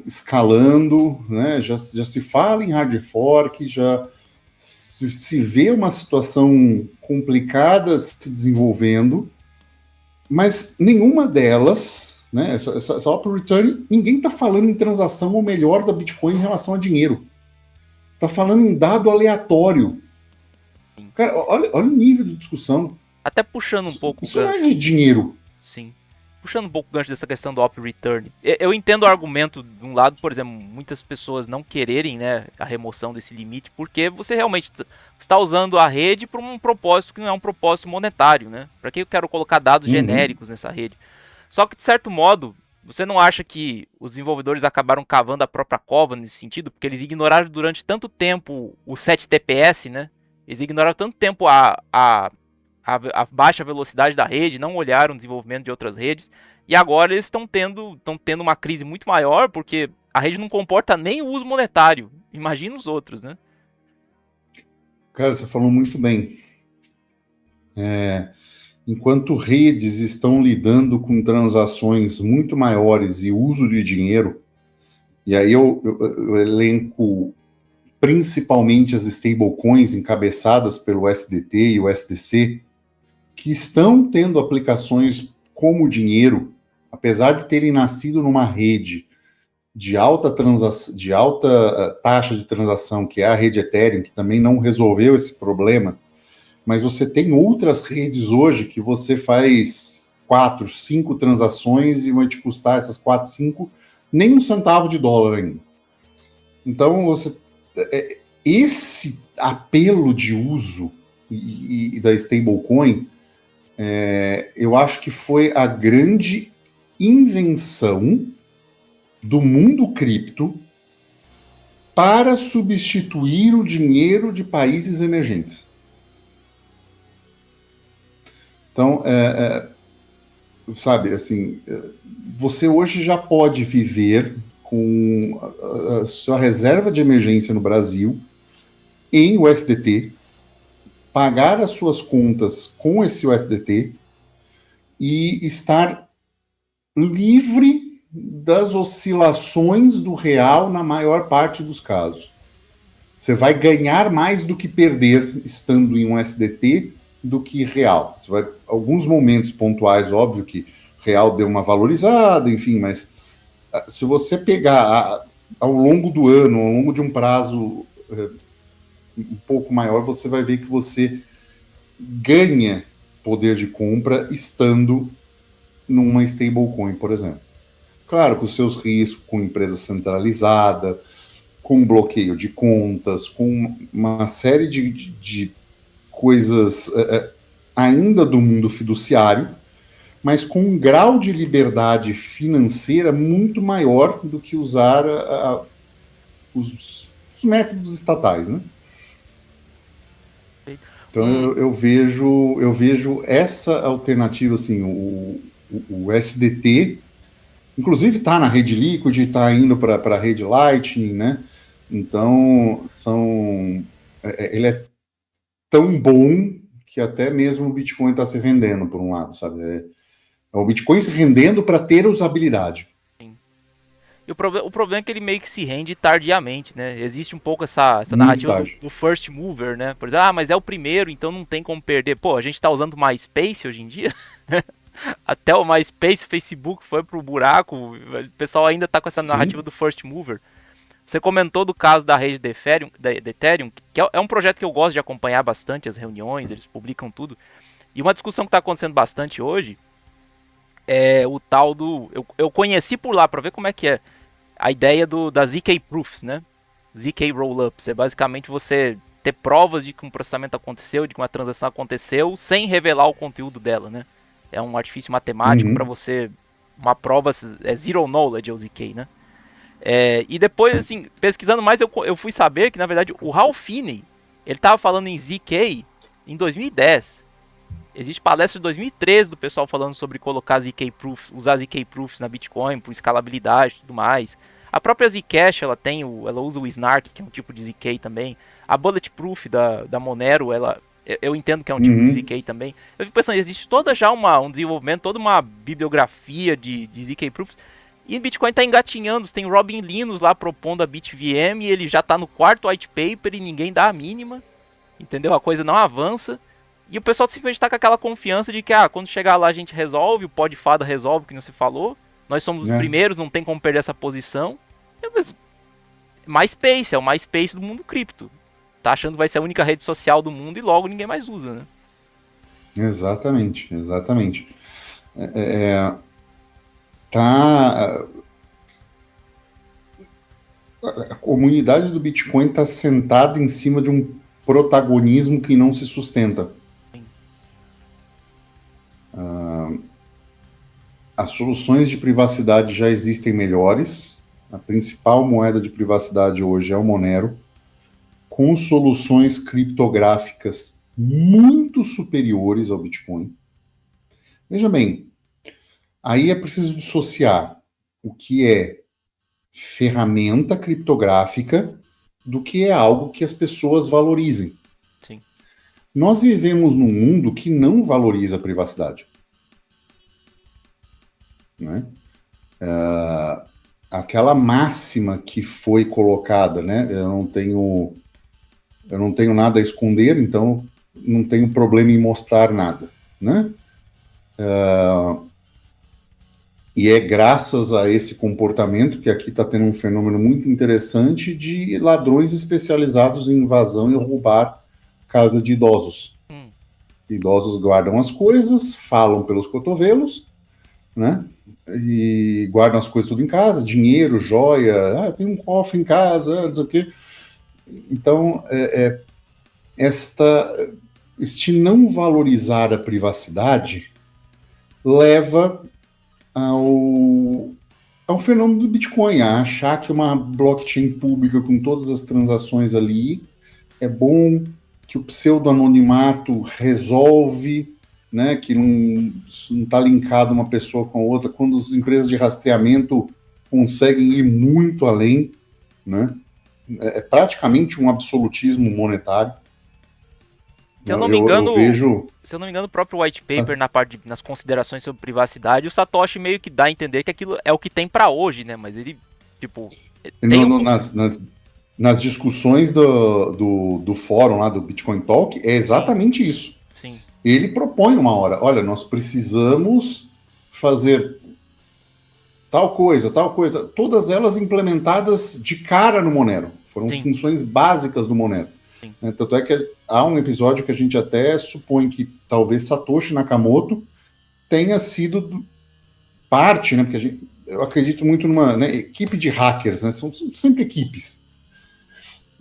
escalando, né? Já se fala em hard fork, já se vê uma situação complicada se desenvolvendo, mas nenhuma delas, né? Essa opt return, ninguém está falando em transação ou melhor da Bitcoin em relação a dinheiro. Está falando em dado aleatório. Cara, olha o nível de discussão. Até puxando um pouco isso não é de dinheiro. Sim. Puxando um pouco o gancho dessa questão do op return. Eu entendo o argumento de um lado, por exemplo, muitas pessoas não quererem, né, a remoção desse limite, porque você realmente está usando a rede para um propósito que não é um propósito monetário, né? Para que eu quero colocar dados genéricos nessa rede? Só que, de certo modo, você não acha que os desenvolvedores acabaram cavando a própria cova nesse sentido? Porque eles ignoraram durante tanto tempo o 7TPS, né? Eles ignoraram tanto tempo a baixa velocidade da rede, não olharam o desenvolvimento de outras redes, e agora eles estão tendo uma crise muito maior, porque a rede não comporta nem o uso monetário. Imagina os outros, né? Cara, você falou muito bem. Enquanto redes estão lidando com transações muito maiores e uso de dinheiro, e aí eu elenco principalmente as stablecoins encabeçadas pelo SDT e o SDC, que estão tendo aplicações como dinheiro, apesar de terem nascido numa rede de alta taxa de transação, que é a rede Ethereum, que também não resolveu esse problema, mas você tem outras redes hoje que você faz 4, 5 transações e vai te custar essas 4, 5, nem um centavo de dólar ainda. Então, esse apelo de uso e da stablecoin, eu acho que foi a grande invenção do mundo cripto para substituir o dinheiro de países emergentes. Então, sabe, assim, você hoje já pode viver com a sua reserva de emergência no Brasil em USDT, pagar as suas contas com esse USDT e estar livre das oscilações do real na maior parte dos casos. Você vai ganhar mais do que perder estando em um USDT do que real. Você vai, alguns momentos pontuais, óbvio que real deu uma valorizada, enfim, mas se você pegar ao longo do ano, ao longo de um prazo um pouco maior, você vai ver que você ganha poder de compra estando numa stablecoin, por exemplo. Claro, com seus riscos, com empresa centralizada, com bloqueio de contas, com uma série de coisas ainda do mundo fiduciário, mas com um grau de liberdade financeira muito maior do que usar os métodos estatais, né? Então eu vejo essa alternativa, assim, o SDT, inclusive está na rede Liquid, está indo para a rede Lightning, né? Então ele é tão bom que até mesmo o Bitcoin está se rendendo por um lado, sabe? É o Bitcoin se rendendo para ter usabilidade. Sim. E o problema é que ele meio que se rende tardiamente, né? Existe um pouco essa Muito narrativa tarde. do first mover, né? Por exemplo, mas é o primeiro, então não tem como perder. Pô, a gente tá usando MySpace hoje em dia. Até o MySpace, o Facebook foi pro buraco. O pessoal ainda tá com essa narrativa Sim. do first mover. Você comentou do caso da rede de Ethereum, que é um projeto que eu gosto de acompanhar bastante as reuniões, eles publicam tudo. E uma discussão que está acontecendo bastante hoje é o tal do. Eu conheci por lá para ver como é que é a ideia das ZK Proofs, né? ZK Rollups. É basicamente você ter provas de que um processamento aconteceu, de que uma transação aconteceu, sem revelar o conteúdo dela, né? É um artifício matemático para Uhum. você. Uma prova. É zero knowledge, é o ZK, né? E depois, assim, pesquisando mais, eu fui saber que, na verdade, o Ralph Finney, ele estava falando em ZK em 2010. Existe palestra de 2013 do pessoal falando sobre colocar ZK Proofs, usar ZK Proofs na Bitcoin, por escalabilidade e tudo mais. A própria Zcash, ela usa o Snark, que é um tipo de ZK também. A Bulletproof da Monero, eu entendo que é um tipo de Uhum. ZK também. Eu fico pensando, existe toda já um desenvolvimento, toda uma bibliografia de ZK Proofs. E o Bitcoin está engatinhando, tem o Robin Linus lá propondo a BitVM, e ele já está no quarto white paper e ninguém dá a mínima, entendeu? A coisa não avança. E o pessoal simplesmente está com aquela confiança de que, quando chegar lá a gente resolve, o pó de fada resolve, que não se falou. Nós somos os É. primeiros, não tem como perder essa posição. Mas MySpace, é o MySpace do mundo cripto. Tá achando que vai ser a única rede social do mundo e logo ninguém mais usa, né? Exatamente, exatamente. Tá, a comunidade do Bitcoin está sentada em cima de um protagonismo que não se sustenta. Sim. As soluções de privacidade já existem melhores. A principal moeda de privacidade hoje é o Monero, com soluções criptográficas muito superiores ao Bitcoin. Veja bem, aí é preciso dissociar o que é ferramenta criptográfica do que é algo que as pessoas valorizem. Sim. Nós vivemos num mundo que não valoriza a privacidade. Né? Aquela máxima que foi colocada, né? Eu não tenho nada a esconder, então não tenho problema em mostrar nada, né? E é graças a esse comportamento que aqui está tendo um fenômeno muito interessante de ladrões especializados em invasão e roubar casa de idosos. Hum. Idosos guardam as coisas, falam pelos cotovelos, né? E guardam as coisas tudo em casa, dinheiro, joia, tem um cofre em casa, não sei o quê. Então, este não valorizar a privacidade leva ao, ao fenômeno do Bitcoin, a achar que uma blockchain pública com todas as transações ali é bom, que o pseudo-anonimato resolve, né, que não está linkado uma pessoa com a outra, quando as empresas de rastreamento conseguem ir muito além, né? É praticamente um absolutismo monetário. Se eu não me Eu engano, vejo. se eu não me engano, o próprio white paper nas considerações sobre privacidade, o Satoshi meio que dá a entender que aquilo é o que tem para hoje, né? Mas ele, tipo, tem No, um. no, nas discussões do fórum lá do Bitcoin Talk, é Sim, exatamente isso. sim, Ele propõe uma hora, olha, nós precisamos fazer tal coisa, todas elas implementadas de cara no Monero. Foram sim, funções básicas do Monero. sim. Tanto é que há um episódio que a gente até supõe que talvez Satoshi Nakamoto tenha sido parte, né? Porque eu acredito muito numa, né, equipe de hackers, né? São sempre equipes.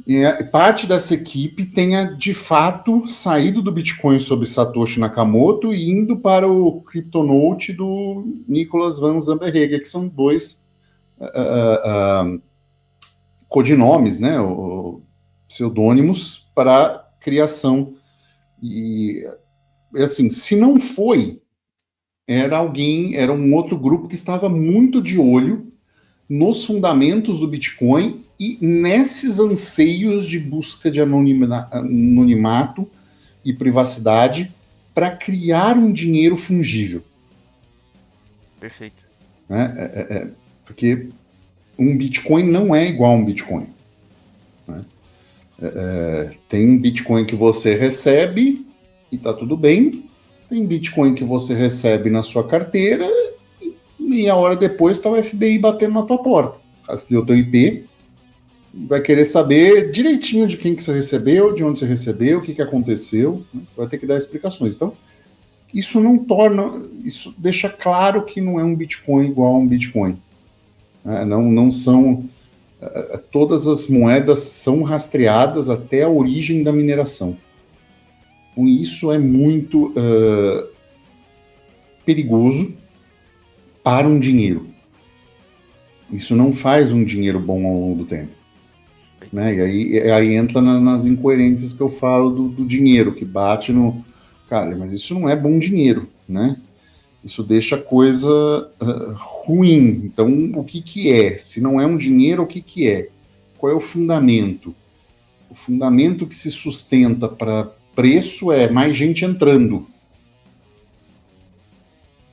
E parte dessa equipe tenha de fato saído do Bitcoin sob Satoshi Nakamoto e indo para o CryptoNote do Nicolas Van Zamberrega, que são dois codinomes, né, pseudônimos para criação. E assim, se não foi, era um outro grupo que estava muito de olho nos fundamentos do Bitcoin e nesses anseios de busca de anonimato e privacidade para criar um dinheiro fungível. Perfeito. Né? Porque um Bitcoin não é igual a um Bitcoin. Né? Tem um Bitcoin que você recebe e tá tudo bem. Tem Bitcoin que você recebe na sua carteira e meia hora depois está o FBI batendo na tua porta. Rastreou o teu IP e vai querer saber direitinho de quem que você recebeu, de onde você recebeu, o que aconteceu. Né? Você vai ter que dar explicações. Então, isso isso deixa claro que não é um Bitcoin igual a um Bitcoin. Não são... Todas as moedas são rastreadas até a origem da mineração. Então, isso é muito perigoso para um dinheiro. Isso não faz um dinheiro bom ao longo do tempo. Né? E aí entra nas incoerências que eu falo do dinheiro, que bate no... Cara, mas isso não é bom dinheiro, né? Isso deixa a coisa ruim. Então, o que é? Se não é um dinheiro, o que é? Qual é o fundamento? O fundamento que se sustenta para preço é mais gente entrando.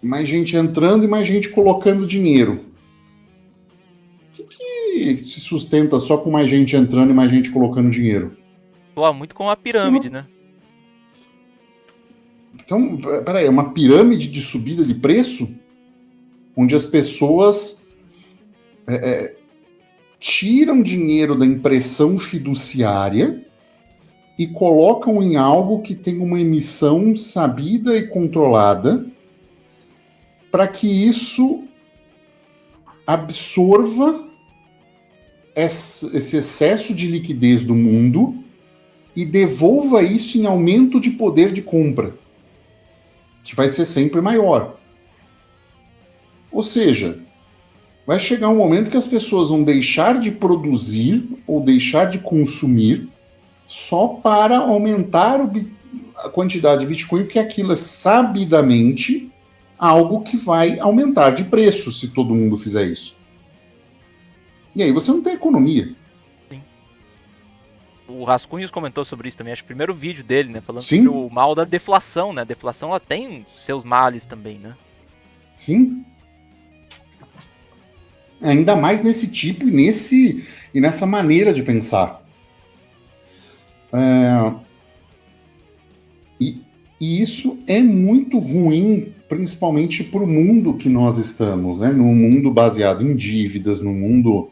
Mais gente entrando e mais gente colocando dinheiro. O que se sustenta só com mais gente entrando e mais gente colocando dinheiro? Soa muito com a pirâmide, né? Então, peraí, é uma pirâmide de subida de preço? Onde as pessoas tiram dinheiro da impressão fiduciária e colocam em algo que tem uma emissão sabida e controlada para que isso absorva esse excesso de liquidez do mundo e devolva isso em aumento de poder de compra, que vai ser sempre maior. Ou seja, vai chegar um momento que as pessoas vão deixar de produzir ou deixar de consumir só para aumentar a quantidade de Bitcoin, porque aquilo é sabidamente algo que vai aumentar de preço se todo mundo fizer isso. E aí você não tem economia. Sim. O Rascunhos comentou sobre isso também, acho que o primeiro vídeo dele, né? Falando Sim. sobre o mal da deflação, né? A deflação ela tem seus males também, né? Sim. Ainda mais nesse tipo e nessa maneira de pensar. E isso é muito ruim, principalmente para o mundo que nós estamos, né? Num mundo baseado em dívidas, num mundo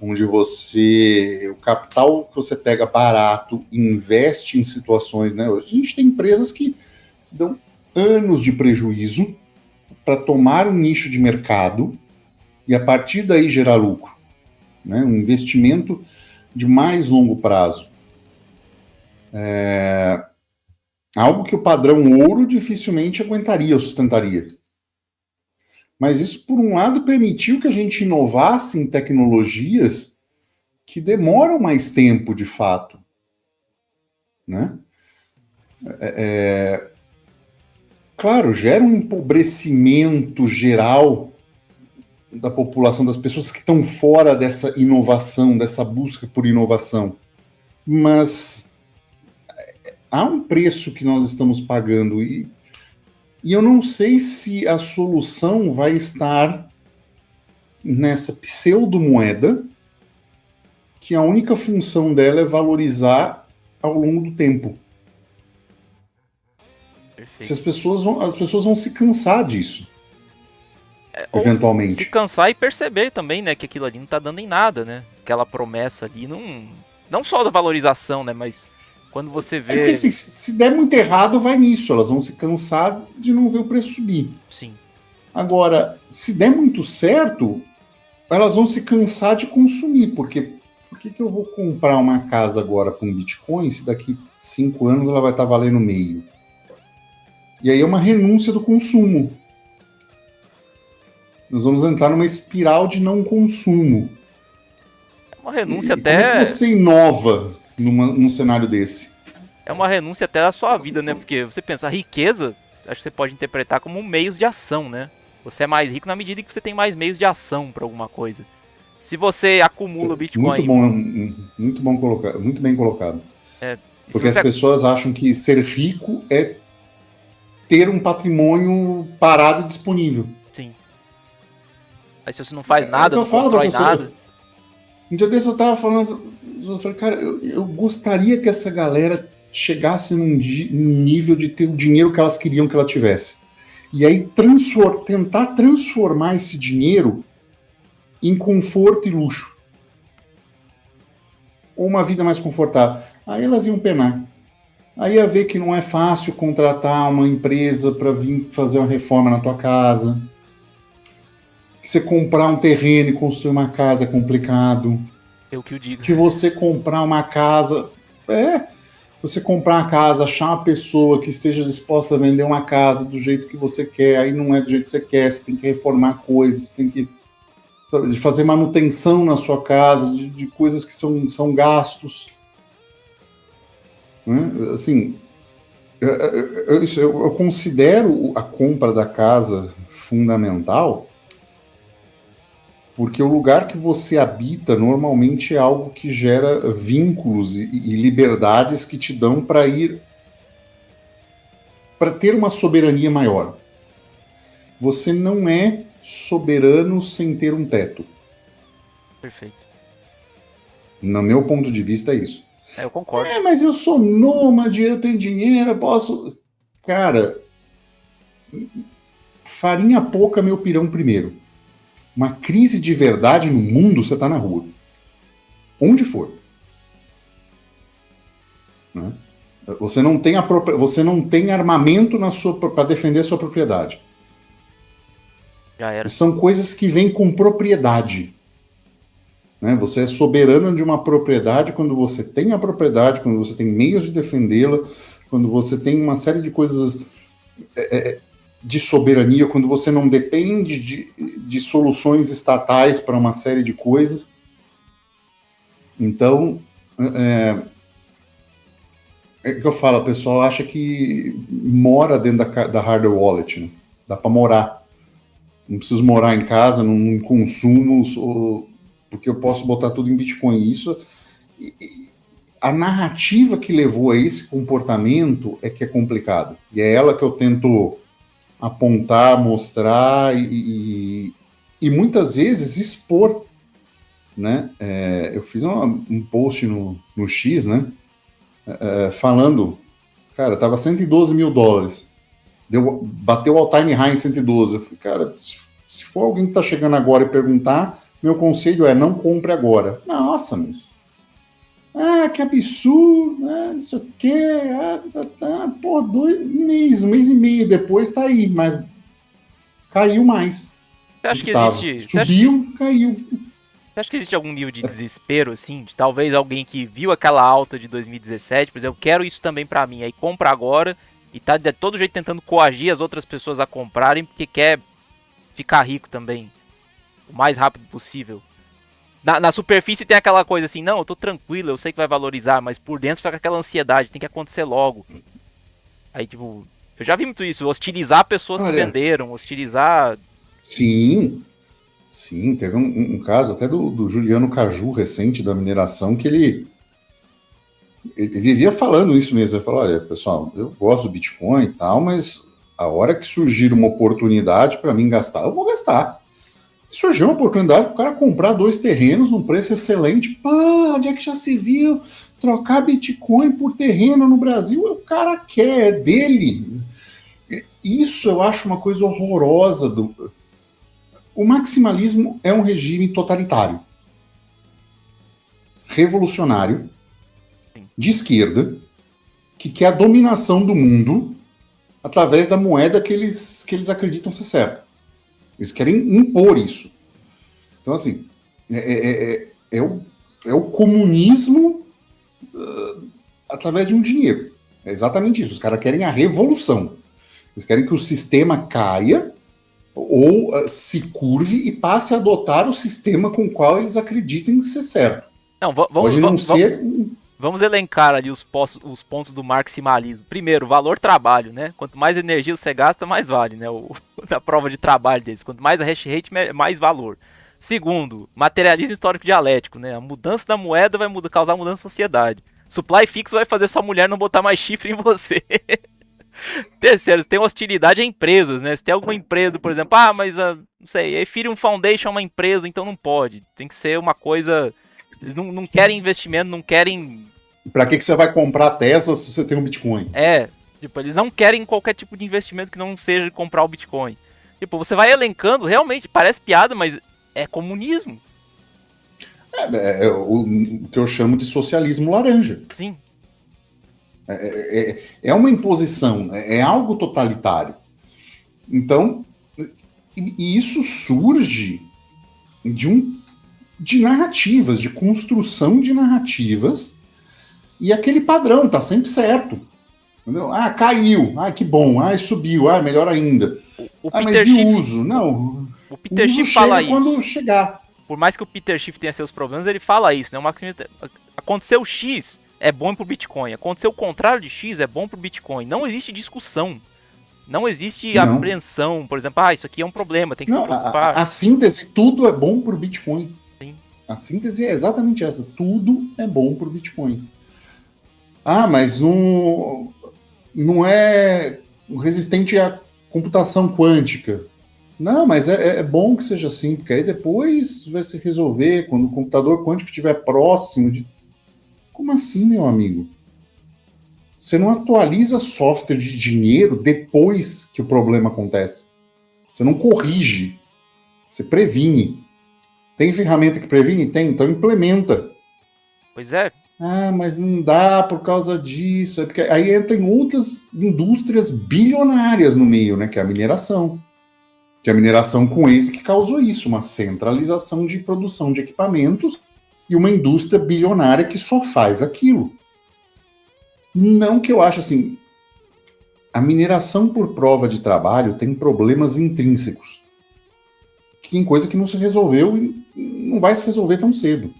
onde o capital que você pega barato investe em situações, né? A gente tem empresas que dão anos de prejuízo para tomar um nicho de mercado e a partir daí gerar lucro, né? Um investimento de mais longo prazo. Algo que o padrão ouro dificilmente aguentaria ou sustentaria. Mas isso, por um lado, permitiu que a gente inovasse em tecnologias que demoram mais tempo, de fato. Né? Claro, gera um empobrecimento geral da população, das pessoas que estão fora dessa inovação, dessa busca por inovação. Mas há um preço que nós estamos pagando e eu não sei se a solução vai estar nessa pseudo-moeda que a única função dela é valorizar ao longo do tempo. Se as pessoas vão se cansar disso. Eventualmente. Se cansar e perceber também, né, que aquilo ali não tá dando em nada, né? Aquela promessa ali, não só da valorização, né, mas quando você vê... Porque, enfim, se der muito errado, vai nisso. Elas vão se cansar de não ver o preço subir. Sim. Agora, se der muito certo, elas vão se cansar de consumir. Porque por que eu vou comprar uma casa agora com Bitcoin se daqui 5 anos ela vai estar valendo meio? E aí é uma renúncia do consumo. Nós vamos entrar numa espiral de não consumo. Uma renúncia Como é que você inova num cenário desse? É uma renúncia até da sua vida, né? Porque você pensa, a riqueza, acho que você pode interpretar como meios de ação, né? Você é mais rico na medida que você tem mais meios de ação para alguma coisa. Se você acumula Bitcoin... Muito bem colocado. Porque você... as pessoas acham que ser rico é ter um patrimônio parado e disponível. Sim. Aí se você não faz nada, não constrói nada... Um dia desse eu tava falando, eu falei, cara, eu gostaria que essa galera chegasse num nível de ter o dinheiro que elas queriam que ela tivesse. E aí tentar transformar esse dinheiro em conforto e luxo. Ou uma vida mais confortável. Aí elas iam penar. Aí ia ver que não é fácil contratar uma empresa para vir fazer uma reforma na tua casa. Que você comprar um terreno e construir uma casa é complicado. Eu que o digo. Que você comprar uma casa. Você comprar uma casa, achar uma pessoa que esteja disposta a vender uma casa do jeito que você quer, aí não é do jeito que você quer, você tem que reformar coisas, você tem que de fazer manutenção na sua casa, de coisas que são gastos. Né? Assim, eu considero a compra da casa fundamental, porque o lugar que você habita normalmente é algo que gera vínculos e liberdades que te dão para ter uma soberania maior. Você não é soberano sem ter um teto. Perfeito. No meu ponto de vista é isso. Eu concordo. Mas eu sou nômade, eu tenho dinheiro, eu posso... Cara, farinha pouca, meu pirão primeiro. Uma crise de verdade no mundo, você tá na rua. Onde for. Né? Você não tem armamento para defender a sua propriedade. Já era. São coisas que vêm com propriedade. Né? Você é soberano de uma propriedade quando você tem a propriedade, quando você tem meios de defendê-la, quando você tem uma série de coisas de soberania, quando você não depende de soluções estatais para uma série de coisas. Então, é que eu falo, o pessoal acha que mora dentro da hardware wallet, né? Dá para morar. Não preciso morar em casa, não consumo, porque eu posso botar tudo em Bitcoin. Isso, a narrativa que levou a esse comportamento é que é complicado. E é ela que eu tento apontar, mostrar e muitas vezes expor. Né? Eu fiz um post no X, né? Falando, cara, tava $112 mil. Bateu all time high em 112. Eu falei, cara, se for alguém que tá chegando agora e perguntar, meu conselho é não compre agora. Nossa, mas... que absurdo, não sei o quê. Pô, um mês e meio depois tá aí, mas caiu mais. Você acha que existe... Subiu, caiu. Você acha que existe algum nível de desespero, assim? De talvez alguém que viu aquela alta de 2017, por exemplo, eu quero isso também pra mim, aí compra agora e tá de todo jeito tentando coagir as outras pessoas a comprarem porque quer ficar rico também, o mais rápido possível. Na superfície tem aquela coisa assim, não, eu tô tranquilo, eu sei que vai valorizar, mas por dentro fica aquela ansiedade, tem que acontecer logo. Aí, tipo, eu já vi muito isso, hostilizar pessoas que venderam, hostilizar... Sim, teve um caso até do Juliano Caju, recente, da mineração, que ele vivia falando isso mesmo. Ele falou, olha, pessoal, eu gosto do Bitcoin e tal, mas a hora que surgir uma oportunidade para mim gastar, eu vou gastar. Surgiu uma oportunidade para o cara comprar 2 terrenos num preço excelente. Onde é que já se viu trocar Bitcoin por terreno no Brasil? O cara quer, é dele. Isso eu acho uma coisa horrorosa. O maximalismo é um regime totalitário, revolucionário, de esquerda, que quer a dominação do mundo através da moeda que eles acreditam ser certa. Eles querem impor isso. Então, assim, é o comunismo através de um dinheiro. É exatamente isso. Os caras querem a revolução. Eles querem que o sistema caia ou se curve e passe a adotar o sistema com o qual eles acreditem ser certo. Não, vamos elencar ali os pontos do maximalismo. Primeiro, valor trabalho, né? Quanto mais energia você gasta, mais vale, né? A prova de trabalho deles. Quanto mais a hash rate, mais valor. Segundo, materialismo histórico dialético, né? A mudança da moeda vai causar mudança na sociedade. Supply fixo vai fazer sua mulher não botar mais chifre em você. Terceiro, tem hostilidade a empresas, né? Se tem alguma empresa, por exemplo, mas não sei, Ethereum Foundation é uma empresa, então não pode. Tem que ser uma coisa Eles não querem investimento, não querem... Para que você vai comprar a Tesla se você tem um Bitcoin? Tipo, eles não querem qualquer tipo de investimento que não seja comprar o Bitcoin. Tipo, você vai elencando, realmente, parece piada, mas é comunismo. É o que eu chamo de socialismo laranja. Sim. É uma imposição, é algo totalitário. Então, e isso surge de narrativas, de construção de narrativas, e aquele padrão tá sempre certo. Entendeu? Ah, caiu, ah, que bom, ah, subiu, ah, melhor ainda. O Ah, Peter mas e Schiff, o uso? Não, o o Peter uso Schiff fala chega quando isso. chegar. Por mais que o Peter Schiff tenha seus problemas, ele fala isso, né? Aconteceu X, é bom pro Bitcoin. Aconteceu o contrário de X, é bom pro Bitcoin. Não existe discussão. Não existe Não, apreensão, por exemplo, isso aqui é um problema, tem que se não, preocupar. a síntese, tudo é bom para o Bitcoin. Sim. A síntese é exatamente essa, tudo é bom para o Bitcoin. Ah, mas não é resistente à computação quântica. Não, mas é bom que seja assim, porque aí depois vai se resolver quando o computador quântico estiver próximo de. Como assim, meu amigo? Você não atualiza software de dinheiro depois que o problema acontece. Você não corrige. Você previne. Tem ferramenta que previne? Tem, então implementa. Pois é. Ah, mas não dá por causa disso. É porque aí tem outras indústrias bilionárias no meio, né? Que é a mineração. Que é a mineração com ASIC que causou isso, uma centralização de produção de equipamentos e uma indústria bilionária que só faz aquilo. Não que eu acho assim, a mineração por prova de trabalho tem problemas intrínsecos. Que tem coisa que não se resolveu e não vai se resolver tão cedo.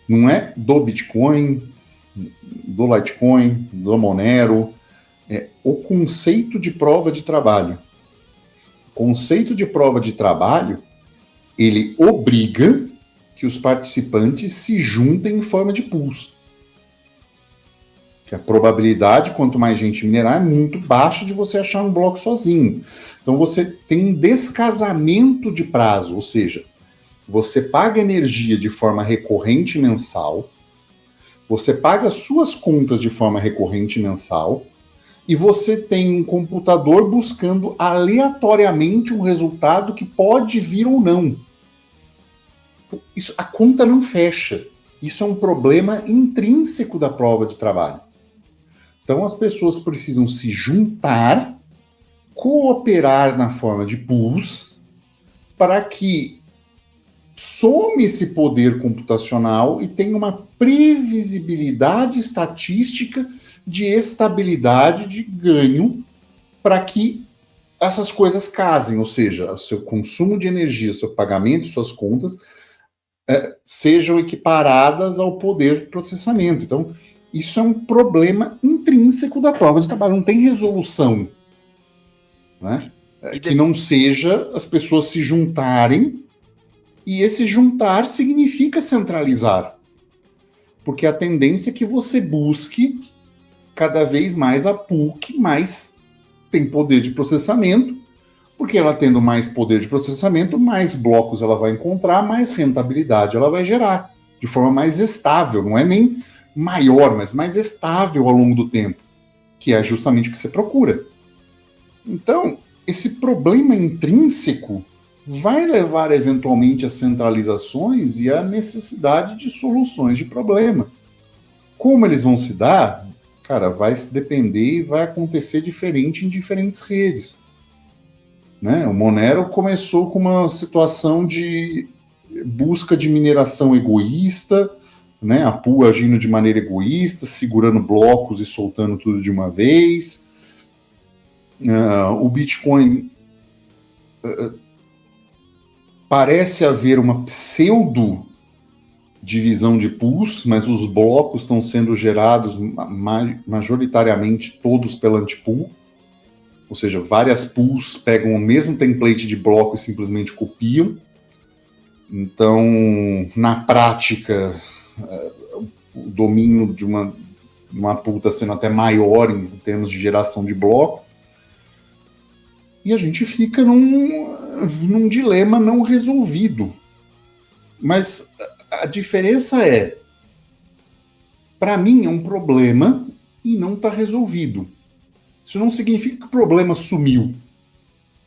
Não é do Bitcoin, do Litecoin, do Monero. É o conceito de prova de trabalho. O conceito de prova de trabalho, ele obriga que os participantes se juntem em forma de pools. Que a probabilidade, quanto mais gente minerar, é muito baixa de você achar um bloco sozinho. Então você tem um descasamento de prazo, ou seja, você paga energia de forma recorrente mensal, você paga suas contas de forma recorrente mensal, e você tem um computador buscando aleatoriamente um resultado que pode vir ou não. Isso, a conta não fecha. Isso é um problema intrínseco da prova de trabalho. Então as pessoas precisam se juntar, cooperar na forma de pools, para que some esse poder computacional e tenha uma previsibilidade estatística de estabilidade de ganho para que essas coisas casem, ou seja, o seu consumo de energia, seu pagamento, suas contas sejam equiparadas ao poder de processamento. Então, isso é um problema intrínseco da prova de trabalho, não tem resolução, né? Que não seja as pessoas se juntarem, e esse juntar significa centralizar, porque a tendência é que você busque cada vez mais a pool que mais tem poder de processamento, porque ela tendo mais poder de processamento, mais blocos ela vai encontrar, mais rentabilidade ela vai gerar, de forma mais estável, não é nem maior, mas mais estável ao longo do tempo, que é justamente o que você procura. Então, esse problema intrínseco vai levar eventualmente a centralizações e a necessidade de soluções de problema. Como eles vão se dar? Cara, vai se depender e vai acontecer diferente em diferentes redes. Né? O Monero começou com uma situação de busca de mineração egoísta, né? A pool agindo de maneira egoísta, segurando blocos e soltando tudo de uma vez. O Bitcoin parece haver uma pseudo divisão de pools, mas os blocos estão sendo gerados majoritariamente todos pela antipool. Ou seja, várias pools pegam o mesmo template de bloco e simplesmente copiam. Então, na prática, o domínio de uma pool está sendo até maior em termos de geração de bloco. E a gente fica num dilema não resolvido. Mas A diferença é, para mim, é um problema e não está resolvido. Isso não significa que o problema sumiu.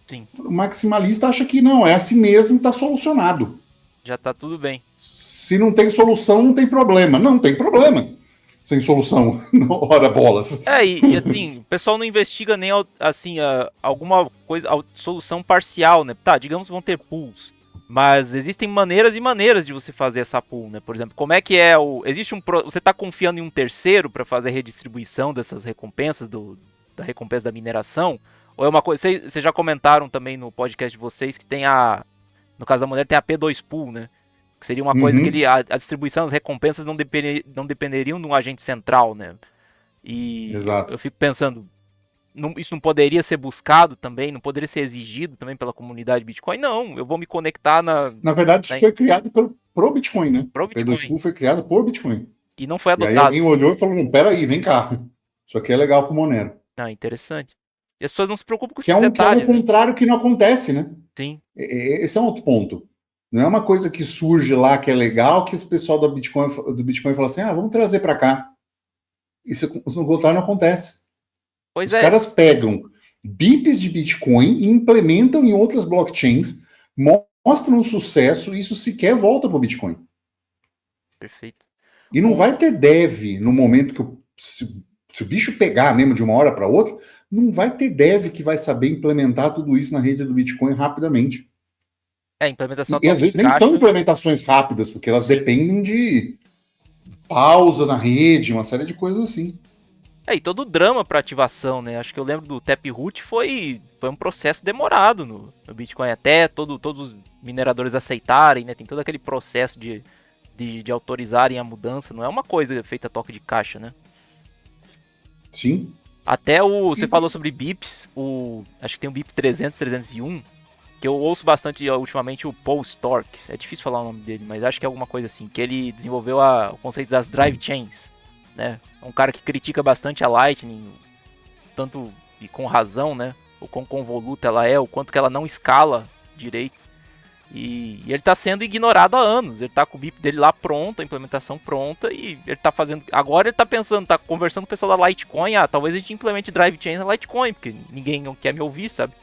Sim. O maximalista acha que não, é assim mesmo, está solucionado. Já tá tudo bem. Se não tem solução, não tem problema. Não tem problema sem solução. Ora bolas. E assim, o pessoal não investiga nem assim, alguma coisa, a solução parcial, né? Tá, digamos que vão ter pools. Mas existem maneiras e maneiras de você fazer essa pool, né? Por exemplo, como é que é o. Existe você está confiando em um terceiro para fazer a redistribuição dessas recompensas, da recompensa da mineração? Ou é uma coisa. Vocês já comentaram também no podcast de vocês que tem a. No caso da mulher, tem a P2 Pool, né? Que seria uma coisa que a distribuição das recompensas não dependeriam de um agente central, né? E eu fico pensando, isso não poderia ser buscado também? Não poderia ser exigido também pela comunidade Bitcoin? Não, eu vou me conectar Na verdade, isso foi criado pro Bitcoin, né? Pro Bitcoin. O P2Pool foi criado por Bitcoin. E não foi adotado. E aí alguém olhou e falou, não, peraí, vem cá. Isso aqui é legal pro Monero. Interessante. E as pessoas não se preocupam com esses detalhes. Que é o contrário que não acontece, né? Sim. Esse é um outro ponto. Não é uma coisa que surge lá que é legal, que o pessoal do Bitcoin fala assim, vamos trazer para cá. Isso no contrário não acontece. Os caras pegam bips de Bitcoin e implementam em outras blockchains, mostram um sucesso e isso sequer volta para o Bitcoin. Perfeito. E não vai ter dev no momento que se o bicho pegar mesmo de uma hora para outra, não vai ter dev que vai saber implementar tudo isso na rede do Bitcoin rapidamente. Implementação e às vezes nem são implementações rápidas, porque elas dependem de pausa na rede, uma série de coisas assim. E todo o drama para ativação, né? Acho que eu lembro do Taproot foi um processo demorado no Bitcoin, até todos os mineradores aceitarem, né? Tem todo aquele processo de autorizarem a mudança, não é uma coisa feita a toque de caixa, né? Sim. Até você falou sobre bips, acho que tem o BIP 300, 301, que eu ouço bastante ultimamente, o Paul Stork, é difícil falar o nome dele, mas acho que é alguma coisa assim, que ele desenvolveu o conceito das drive chains, né? É um cara que critica bastante a Lightning, tanto e com razão, né? O quão convoluta ela é, o quanto que ela não escala direito. E ele está sendo ignorado há anos. Ele está com o BIP dele lá pronto, a implementação pronta, e ele está fazendo. Agora ele está pensando, está conversando com o pessoal da Litecoin. Talvez a gente implemente drive chain na Litecoin, porque ninguém quer me ouvir, sabe?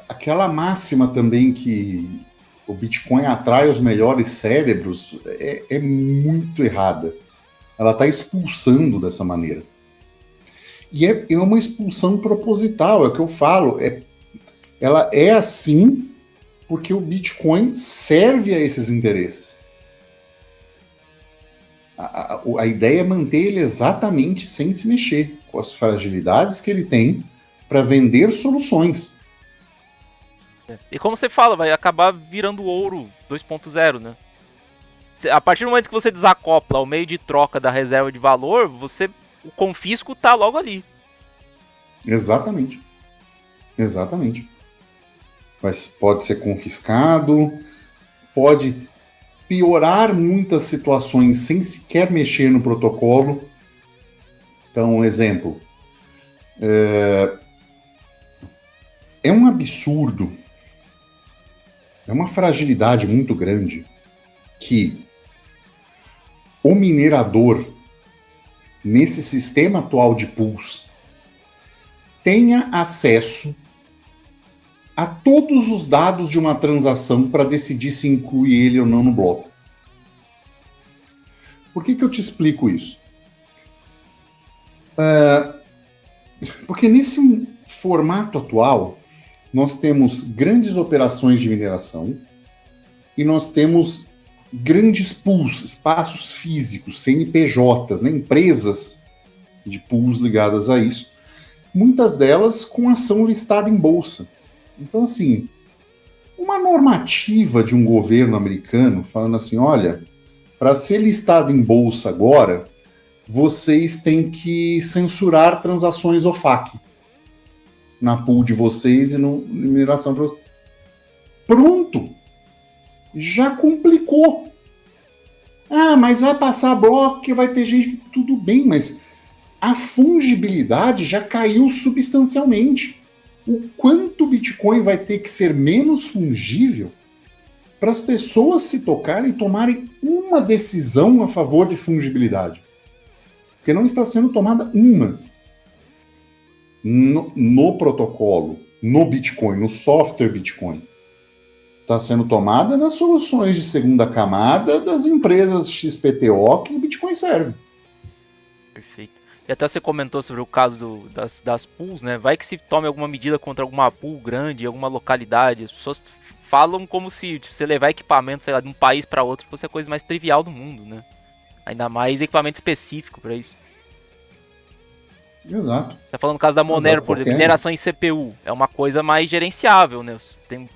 Aquela máxima também que o Bitcoin atrai os melhores cérebros é muito errada. Ela está expulsando dessa maneira. E é uma expulsão proposital, é o que eu falo. Ela é assim porque o Bitcoin serve a esses interesses. A ideia é manter ele exatamente sem se mexer, com as fragilidades que ele tem para vender soluções. E como você fala, vai acabar virando ouro 2.0, né? A partir do momento que você desacopla o meio de troca da reserva de valor, o confisco tá logo ali. Exatamente. Mas pode ser confiscado, pode piorar muitas situações sem sequer mexer no protocolo. Então, um exemplo. É um absurdo, é uma fragilidade muito grande que o minerador, nesse sistema atual de pools, tenha acesso a todos os dados de uma transação para decidir se inclui ele ou não no bloco. Por que eu te explico isso? Porque nesse formato atual, nós temos grandes operações de mineração e nós temos grandes pools, espaços físicos, CNPJs, né, empresas de pools ligadas a isso, muitas delas com ação listada em bolsa. Então, assim, uma normativa de um governo americano falando assim, olha, para ser listado em bolsa agora, vocês têm que censurar transações OFAC na pool de vocês e no mineração. Pronto! Já complicou. Mas vai passar bloco que vai ter gente... Tudo bem, mas a fungibilidade já caiu substancialmente. O quanto o Bitcoin vai ter que ser menos fungível para as pessoas se tocarem e tomarem uma decisão a favor de fungibilidade. Porque não está sendo tomada uma no protocolo, no Bitcoin, no software Bitcoin. Está sendo tomada nas soluções de segunda camada das empresas XPTO que o Bitcoin serve. Perfeito. E até você comentou sobre o caso das pools, né? Vai que se tome alguma medida contra alguma pool grande, alguma localidade. As pessoas falam como se você levar equipamento, sei lá, de um país para outro fosse a coisa mais trivial do mundo, né? Ainda mais equipamento específico para isso. Exato. Tá falando no caso da Monero, Exato, por exemplo, qualquer. mineração em CPU. É uma coisa mais gerenciável, né?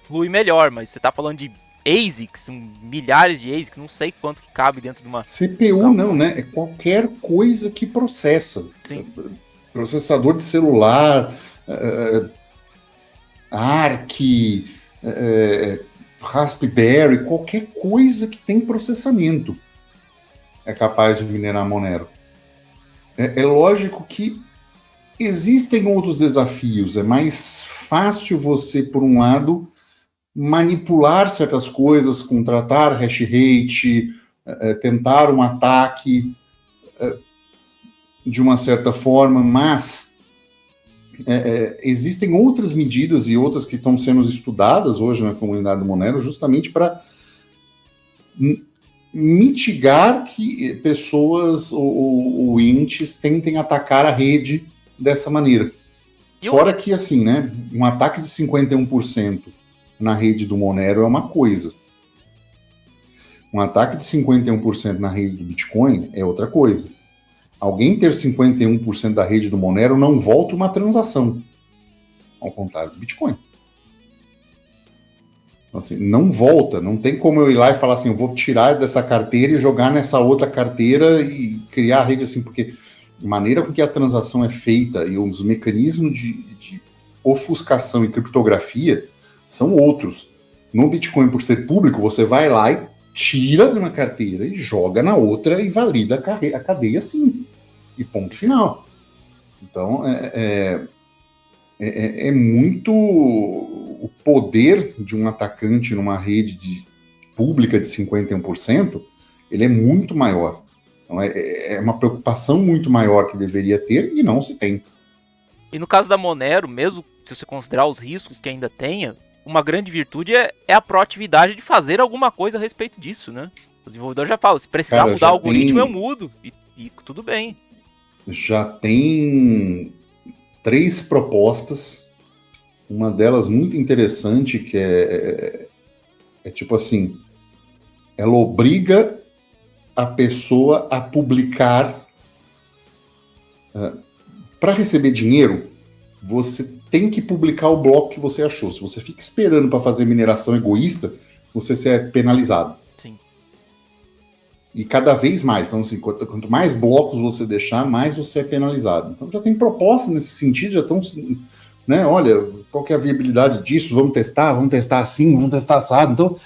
Flui melhor, mas você tá falando de ASICs, milhares de ASICs, não sei quanto que cabe dentro de uma CPU não, calção. né? É qualquer coisa que processa. Sim. Processador de celular, ARC, Raspberry, qualquer coisa que tem processamento é capaz de minerar Monero. É lógico que existem outros desafios. É mais fácil você, por um lado, manipular certas coisas, contratar hash rate, tentar um ataque de uma certa forma, mas existem outras medidas e outras que estão sendo estudadas hoje na comunidade do Monero justamente para mitigar que pessoas ou entes tentem atacar a rede dessa maneira. Fora que, assim, né, um ataque de 51% na rede do Monero é uma coisa. Um ataque de 51% na rede do Bitcoin é outra coisa. Alguém ter 51% da rede do Monero não volta uma transação. Ao contrário do Bitcoin. Assim, não volta. Não tem como eu ir lá e falar assim, eu vou tirar dessa carteira e jogar nessa outra carteira e criar a rede assim, porque a maneira com que a transação é feita e os mecanismos de ofuscação e criptografia são outros. No Bitcoin, por ser público, você vai lá e tira de uma carteira e joga na outra e valida a cadeia assim. E ponto final. Então, é muito o poder de um atacante numa rede pública de 51%, ele é muito maior. Então, é uma preocupação muito maior que deveria ter e não se tem. E no caso da Monero, mesmo se você considerar os riscos que ainda tenha, uma grande virtude é a proatividade de fazer alguma coisa a respeito disso, né? O desenvolvedor já fala, se precisar mudar o algoritmo, eu mudo. E tudo bem. Já tem 3 propostas, uma delas muito interessante, que é tipo assim, ela obriga a pessoa a publicar. Para receber dinheiro, você tem que publicar o bloco que você achou. Se você fica esperando para fazer mineração egoísta, você é penalizado. Sim. E cada vez mais. Então, assim, quanto mais blocos você deixar, mais você é penalizado. Então, já tem propostas nesse sentido, já estão, né? Olha, qual que é a viabilidade disso? Vamos testar assim, vamos testar assado. Então,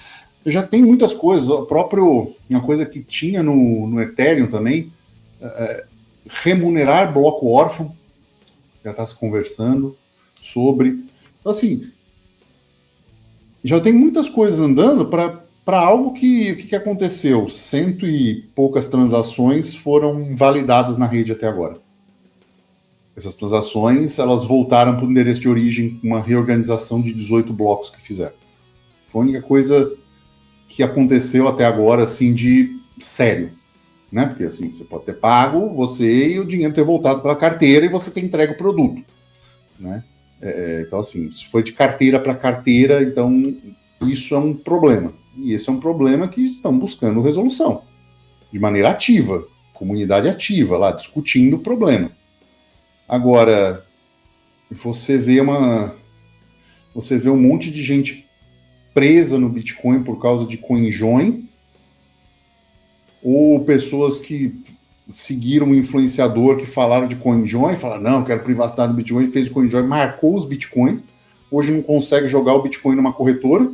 já tem muitas coisas. O próprio, uma coisa que tinha no Ethereum também, remunerar bloco órfão, já está se conversando sobre. Então, assim, já tem muitas coisas andando para algo que aconteceu. 100 e poucas transações foram validadas na rede até agora. Essas transações, elas voltaram para o endereço de origem com uma reorganização de 18 blocos que fizeram. Foi a única coisa que aconteceu até agora, assim, de sério. Né? Porque, assim, você pode ter pago você e o dinheiro ter voltado para a carteira e você ter entregue o produto. Né? Então, assim, se foi de carteira para carteira, então isso é um problema. E esse é um problema que estão buscando resolução de maneira ativa, comunidade ativa, lá discutindo o problema. Agora, você vê um monte de gente presa no Bitcoin por causa de CoinJoin, ou pessoas que seguiram um influenciador que falaram de CoinJoin, falaram, não, quero privacidade do Bitcoin, fez o CoinJoin, marcou os Bitcoins, hoje não consegue jogar o Bitcoin numa corretora,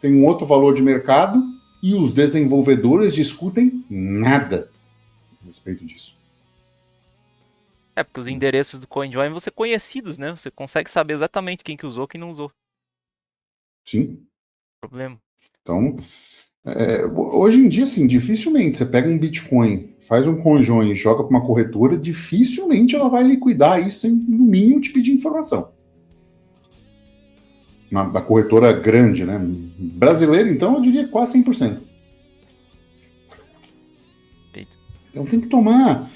tem um outro valor de mercado, e os desenvolvedores discutem nada a respeito disso. Porque os endereços do CoinJoin vão ser conhecidos, né? Você consegue saber exatamente quem que usou e quem não usou. Sim. Problema. Então, hoje em dia, assim, dificilmente você pega um Bitcoin, faz um conjoin e joga para uma corretora, dificilmente ela vai liquidar isso sem, no mínimo, te pedir informação. Uma corretora grande, né? Brasileira, então, eu diria quase 100%. Então tem que tomar...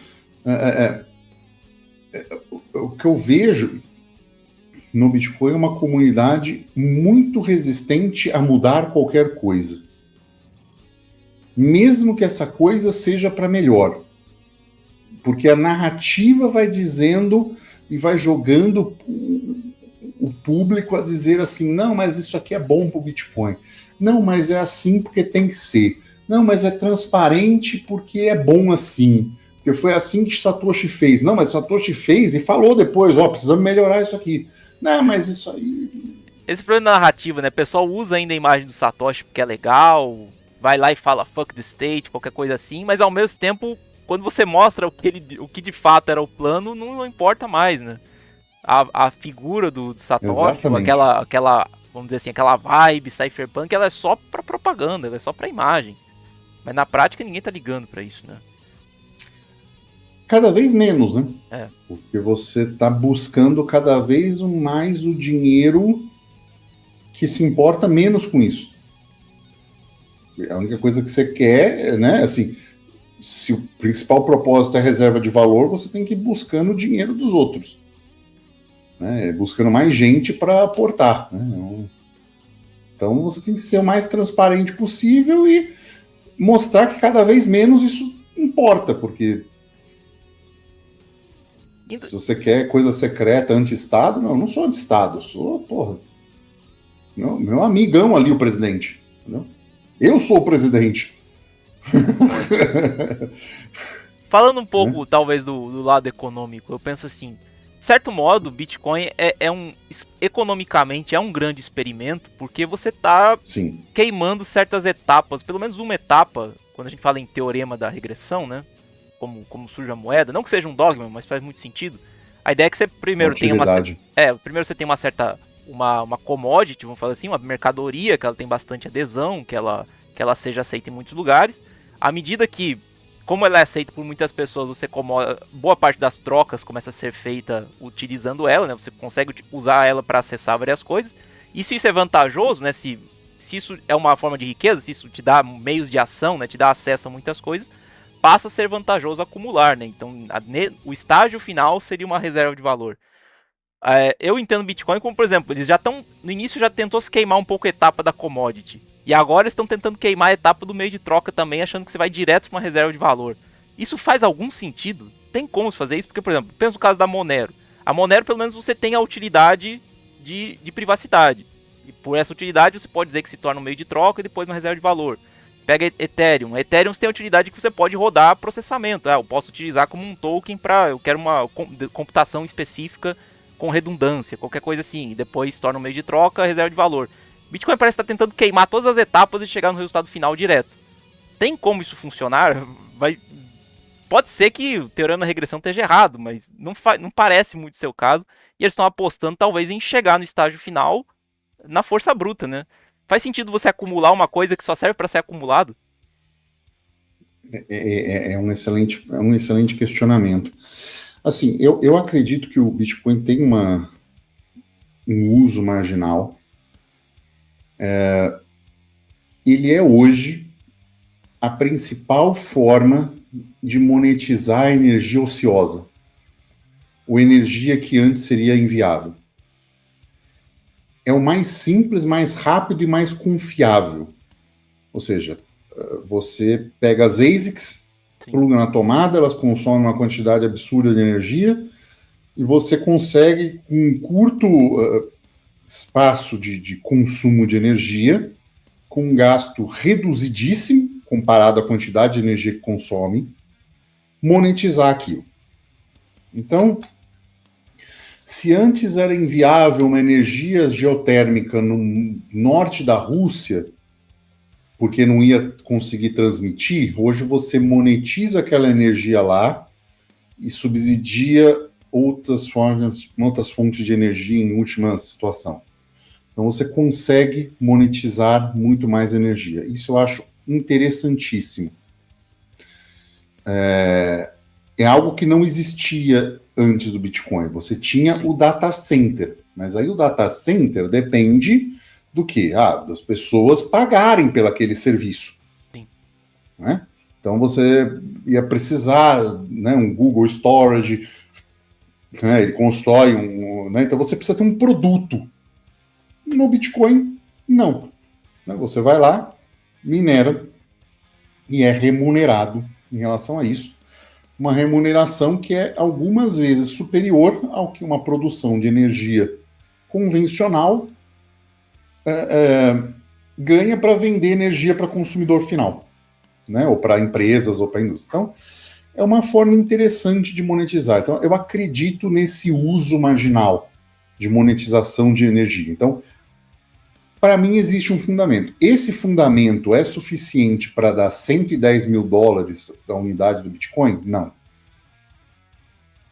o que eu vejo no Bitcoin é uma comunidade muito resistente a mudar qualquer coisa. Mesmo que essa coisa seja para melhor. Porque a narrativa vai dizendo e vai jogando o público a dizer assim, não, mas isso aqui é bom para o Bitcoin. Não, mas é assim porque tem que ser. Não, mas é transparente porque é bom assim. Porque foi assim que Satoshi fez. Não, mas Satoshi fez e falou depois, precisamos melhorar isso aqui. Não, mas isso aí... Esse problema narrativo, né? O pessoal usa ainda a imagem do Satoshi porque é legal, vai lá e fala fuck the state, qualquer coisa assim, mas ao mesmo tempo, quando você mostra o que de fato era o plano, não importa mais, né? A figura do Satoshi, aquela, vamos dizer assim, aquela vibe cypherpunk, ela é só pra propaganda, ela é só pra imagem. Mas na prática ninguém tá ligando pra isso, né? Cada vez menos, né? É. Porque você está buscando cada vez mais o dinheiro que se importa menos com isso. A única coisa que você quer, né? Assim, se o principal propósito é reserva de valor, você tem que ir buscando o dinheiro dos outros, né? Buscando mais gente para aportar, né? Então você tem que ser o mais transparente possível e mostrar que cada vez menos isso importa, porque se você quer coisa secreta anti-Estado, não sou anti-Estado, eu sou, porra, meu amigão ali, o presidente. Entendeu? Eu sou o presidente. Falando um pouco, talvez, do lado econômico, eu penso assim, de certo modo, o Bitcoin economicamente é um grande experimento, porque você está queimando certas etapas, pelo menos uma etapa, quando a gente fala em teorema da regressão, né? Como surge a moeda, não que seja um dogma, mas faz muito sentido. A ideia é que você primeiro tenha primeiro você tem uma certa uma commodity, vamos falar assim, uma mercadoria que ela tem bastante adesão, que ela seja aceita em muitos lugares. À medida que, como ela é aceita por muitas pessoas, boa parte das trocas começa a ser feita utilizando ela, né? Você consegue usar ela para acessar várias coisas. E se isso é vantajoso, né? Se isso é uma forma de riqueza, se isso te dá meios de ação, né? Te dá acesso a muitas coisas, passa a ser vantajoso acumular, né? Então, o estágio final seria uma reserva de valor. Eu entendo Bitcoin como, por exemplo, eles já estão, no início já tentou se queimar um pouco a etapa da commodity, e agora estão tentando queimar a etapa do meio de troca também, achando que você vai direto para uma reserva de valor. Isso faz algum sentido? Tem como fazer isso? Porque, por exemplo, pensa no caso da Monero. A Monero, pelo menos, você tem a utilidade de privacidade. E por essa utilidade, você pode dizer que se torna um meio de troca e depois uma reserva de valor. Pega Ethereum. Ethereum tem a utilidade que você pode rodar processamento. Eu posso utilizar como um token para... Eu quero uma computação específica com redundância, qualquer coisa assim. E depois se torna um meio de troca, reserva de valor. Bitcoin parece estar tentando queimar todas as etapas e chegar no resultado final direto. Tem como isso funcionar? Pode ser que o teorema da regressão esteja errado, mas não parece muito seu caso. E eles estão apostando talvez em chegar no estágio final na força bruta, né? Faz sentido você acumular uma coisa que só serve para ser acumulado? É um excelente questionamento. Assim, eu acredito que o Bitcoin tem um uso marginal. Ele é hoje a principal forma de monetizar a energia ociosa, ou energia que antes seria inviável. É o mais simples, mais rápido e mais confiável. Ou seja, você pega as ASICs, pluga na tomada, elas consomem uma quantidade absurda de energia e você consegue, com um curto espaço de consumo de energia, com um gasto reduzidíssimo, comparado à quantidade de energia que consome, monetizar aquilo. Então, se antes era inviável uma energia geotérmica no norte da Rússia, porque não ia conseguir transmitir, hoje você monetiza aquela energia lá e subsidia outras fontes de energia em última situação. Então você consegue monetizar muito mais energia. Isso eu acho interessantíssimo. É algo que não existia antes do Bitcoin. Você tinha o data center, mas aí o data center depende do quê? Das pessoas pagarem pelo aquele serviço. Sim. Né? Então você ia precisar, né, um Google Storage, né, ele constrói né, então você precisa ter um produto. No Bitcoin, não. Você vai lá, minera e é remunerado em relação a isso. Uma remuneração que é algumas vezes superior ao que uma produção de energia convencional ganha para vender energia para consumidor final, né? Ou para empresas ou para indústria. Então, é uma forma interessante de monetizar. Então, eu acredito nesse uso marginal de monetização de energia. Então, para mim, existe um fundamento. Esse fundamento é suficiente para dar 110 mil dólares da unidade do Bitcoin? Não.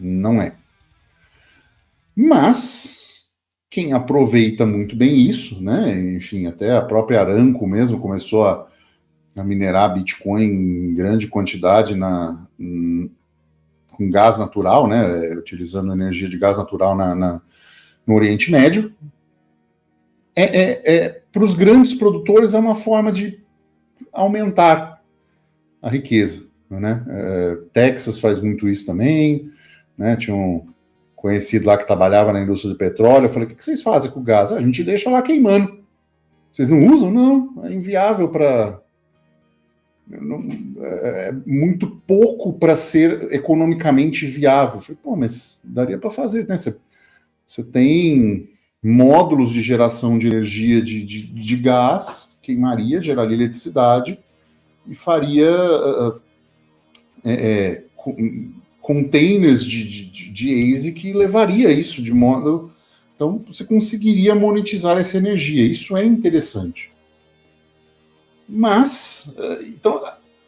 Não é. Mas, quem aproveita muito bem isso, né? Enfim, até a própria Aramco mesmo começou a minerar Bitcoin em grande quantidade com gás natural, né? Utilizando energia de gás natural no Oriente Médio. Para os grandes produtores é uma forma de aumentar a riqueza, né? Texas faz muito isso também, né? Tinha um conhecido lá que trabalhava na indústria de petróleo. Eu falei: o que vocês fazem com o gás? A gente deixa lá queimando. Vocês não usam? Não, é inviável para... É muito pouco para ser economicamente viável. Eu falei: pô, mas daria para fazer, né? Você tem módulos de geração de energia de gás, queimaria, geraria eletricidade e faria containers de ASIC que levaria isso de modo... Então, você conseguiria monetizar essa energia. Isso é interessante. Mas, então,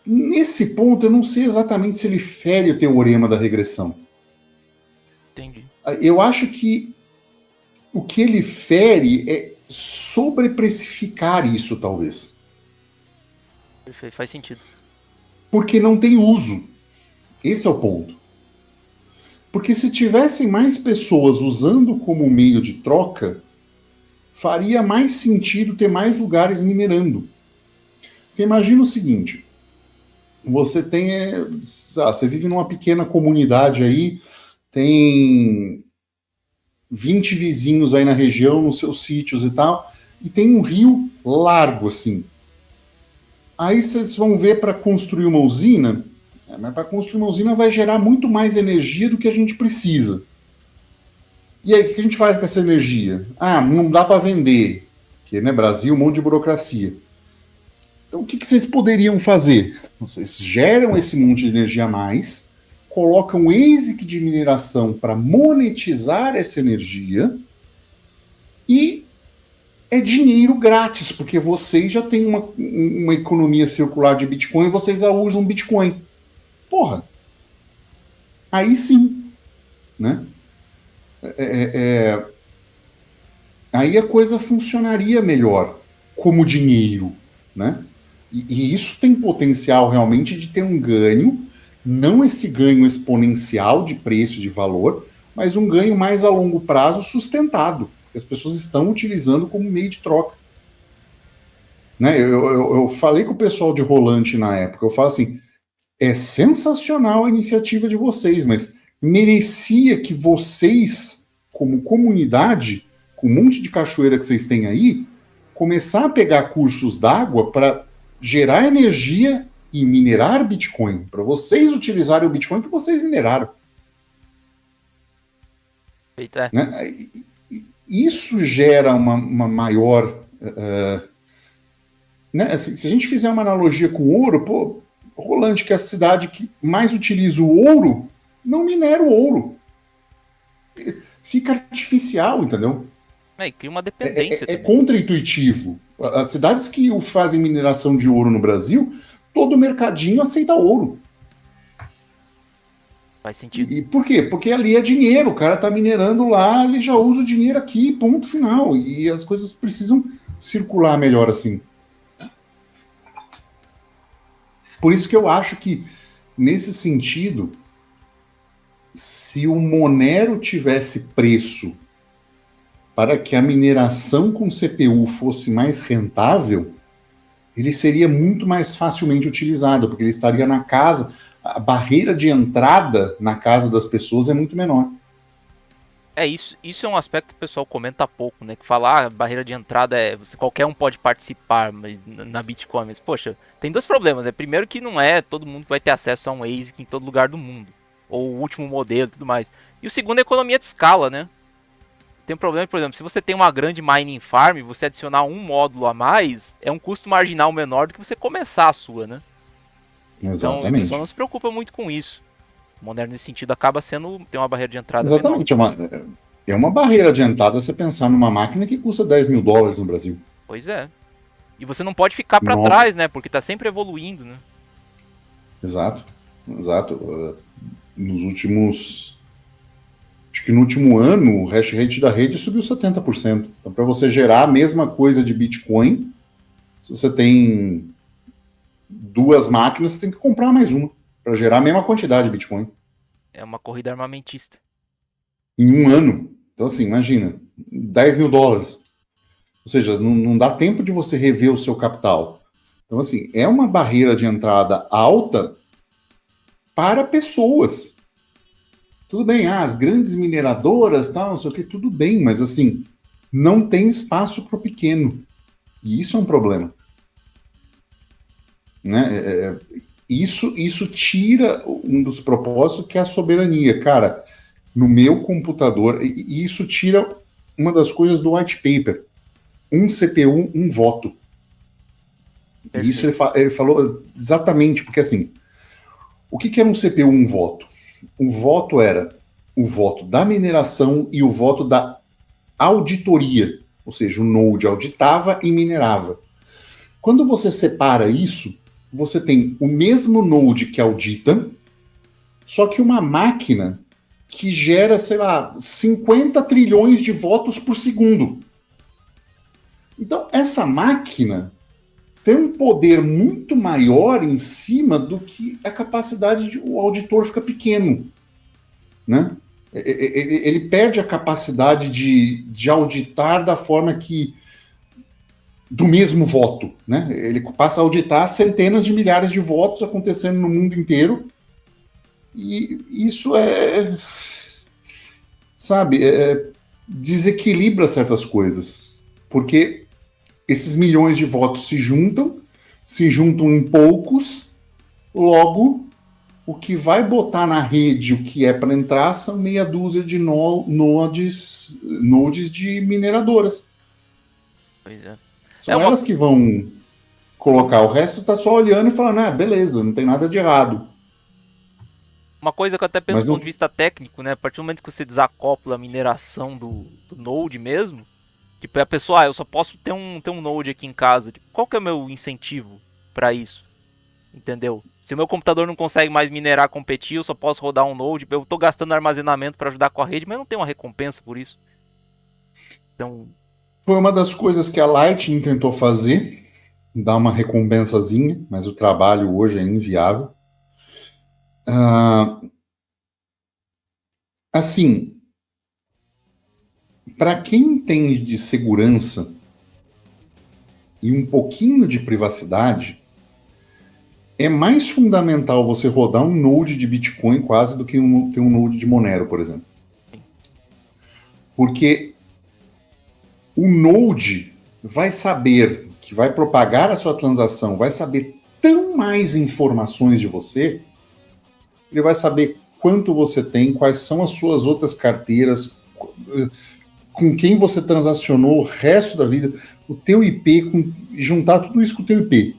nesse ponto, eu não sei exatamente se ele fere o teorema da regressão. Entendi. Eu acho que o que ele fere é sobreprecificar isso, talvez. Perfeito, faz sentido. Porque não tem uso. Esse é o ponto. Porque se tivessem mais pessoas usando como meio de troca, faria mais sentido ter mais lugares minerando. Porque imagina o seguinte: você você vive numa pequena comunidade aí, tem 20 vizinhos aí na região, nos seus sítios e tal, e tem um rio largo assim. Aí vocês vão ver para construir uma usina, mas para construir uma usina vai gerar muito mais energia do que a gente precisa. E aí, o que a gente faz com essa energia? Não dá para vender, porque, né, Brasil, um monte de burocracia. Então, o que vocês poderiam fazer? Vocês geram esse monte de energia a mais, colocam ASIC de mineração para monetizar essa energia e é dinheiro grátis, porque vocês já têm uma economia circular de Bitcoin e vocês já usam Bitcoin. Porra! Aí sim, né? Aí a coisa funcionaria melhor como dinheiro, né? E isso tem potencial realmente de ter um ganho, não esse ganho exponencial de preço, de valor, mas um ganho mais a longo prazo sustentado, que as pessoas estão utilizando como meio de troca. Né? Eu falei com o pessoal de Rolante na época, eu falo assim: é sensacional a iniciativa de vocês, mas merecia que vocês, como comunidade, com um monte de cachoeira que vocês têm aí, começar a pegar cursos d'água para gerar energia e minerar Bitcoin, para vocês utilizarem o Bitcoin que vocês mineraram. Eita. Né? Isso gera uma maior... né? Se a gente fizer uma analogia com ouro, pô, Rolante, que é a cidade que mais utiliza o ouro, não minera o ouro. Fica artificial, entendeu? E cria uma dependência É também. contra-intuitivo. As cidades que fazem mineração de ouro no Brasil, todo mercadinho aceita ouro. Faz sentido. E por quê? Porque ali é dinheiro, o cara tá minerando lá, ele já usa o dinheiro aqui, ponto final. E as coisas precisam circular melhor assim. Por isso que eu acho que, nesse sentido, se o Monero tivesse preço para que a mineração com CPU fosse mais rentável, ele seria muito mais facilmente utilizado, porque ele estaria na casa, a barreira de entrada na casa das pessoas é muito menor. Isso é um aspecto que o pessoal comenta pouco, né? Que fala, a barreira de entrada qualquer um pode participar, mas na Bitcoin, mas poxa, tem dois problemas, né? Primeiro que não é todo mundo que vai ter acesso a um ASIC em todo lugar do mundo, ou o último modelo e tudo mais. E o segundo é a economia de escala, né? Tem um problema, por exemplo, se você tem uma grande mining farm, você adicionar um módulo a mais, é um custo marginal menor do que você começar a sua, né? Então, o pessoal Exatamente. não se preocupa muito com isso. O Monero, nesse sentido, acaba tem uma barreira de entrada menor. Exatamente. É uma barreira de entrada você pensar numa máquina que custa $10.000 no Brasil. Pois é. E você não pode ficar para Nova. trás, né? Porque tá sempre evoluindo, né? Exato. Exato. Nos últimos. Acho que no último ano, o hash rate da rede subiu 70%. Então, para você gerar a mesma coisa de Bitcoin, se você tem duas máquinas, você tem que comprar mais uma para gerar a mesma quantidade de Bitcoin É uma corrida armamentista. em um ano. Então, assim, imagina, $10.000. Ou seja, não dá tempo de você rever o seu capital. Então, assim, é uma barreira de entrada alta para pessoas. Tudo bem, as grandes mineradoras, tal, não sei o que, tudo bem, mas assim, não tem espaço para o pequeno. E isso é um problema. Né? Isso tira um dos propósitos que é a soberania. Cara, no meu computador, e isso tira uma das coisas do white paper. Um CPU, um voto. E isso ele falou exatamente, porque assim, o que era um CPU, um voto? O voto era o voto da mineração e o voto da auditoria. Ou seja, o node auditava e minerava. Quando você separa isso, você tem o mesmo node que audita, só que uma máquina que gera, sei lá, 50 trilhões de votos por segundo. Então, essa máquina tem um poder muito maior em cima do que a capacidade de o auditor fica pequeno, né? Ele perde a capacidade de auditar da forma que do mesmo voto, né? Ele passa a auditar centenas de milhares de votos acontecendo no mundo inteiro e isso sabe, desequilibra certas coisas, porque esses milhões de votos se juntam em poucos, logo o que vai botar na rede o que é para entrar são meia dúzia de nodes de mineradoras. Pois é. São elas que vão colocar, o resto tá só olhando e falando, ah, beleza, não tem nada de errado. Uma coisa que eu até penso Mas do não. ponto de vista técnico, né? A partir do momento que você desacopla a mineração do Node mesmo, tipo, a pessoa, eu só posso ter um Node aqui em casa. Tipo, qual que é o meu incentivo para isso? Entendeu? Se o meu computador não consegue mais minerar, competir, eu só posso rodar um Node. Eu tô gastando armazenamento para ajudar com a rede, mas não tem uma recompensa por isso. Então, Foi uma das coisas que a Lightning tentou fazer, dar uma recompensazinha, mas o trabalho hoje é inviável. Assim, para quem entende de segurança e um pouquinho de privacidade, é mais fundamental você rodar um node de Bitcoin quase do que ter um node de Monero, por exemplo. Porque o node vai saber que vai propagar a sua transação, vai saber tão mais informações de você, ele vai saber quanto você tem, quais são as suas outras carteiras, com quem você transacionou o resto da vida, o teu IP, juntar tudo isso com o teu IP.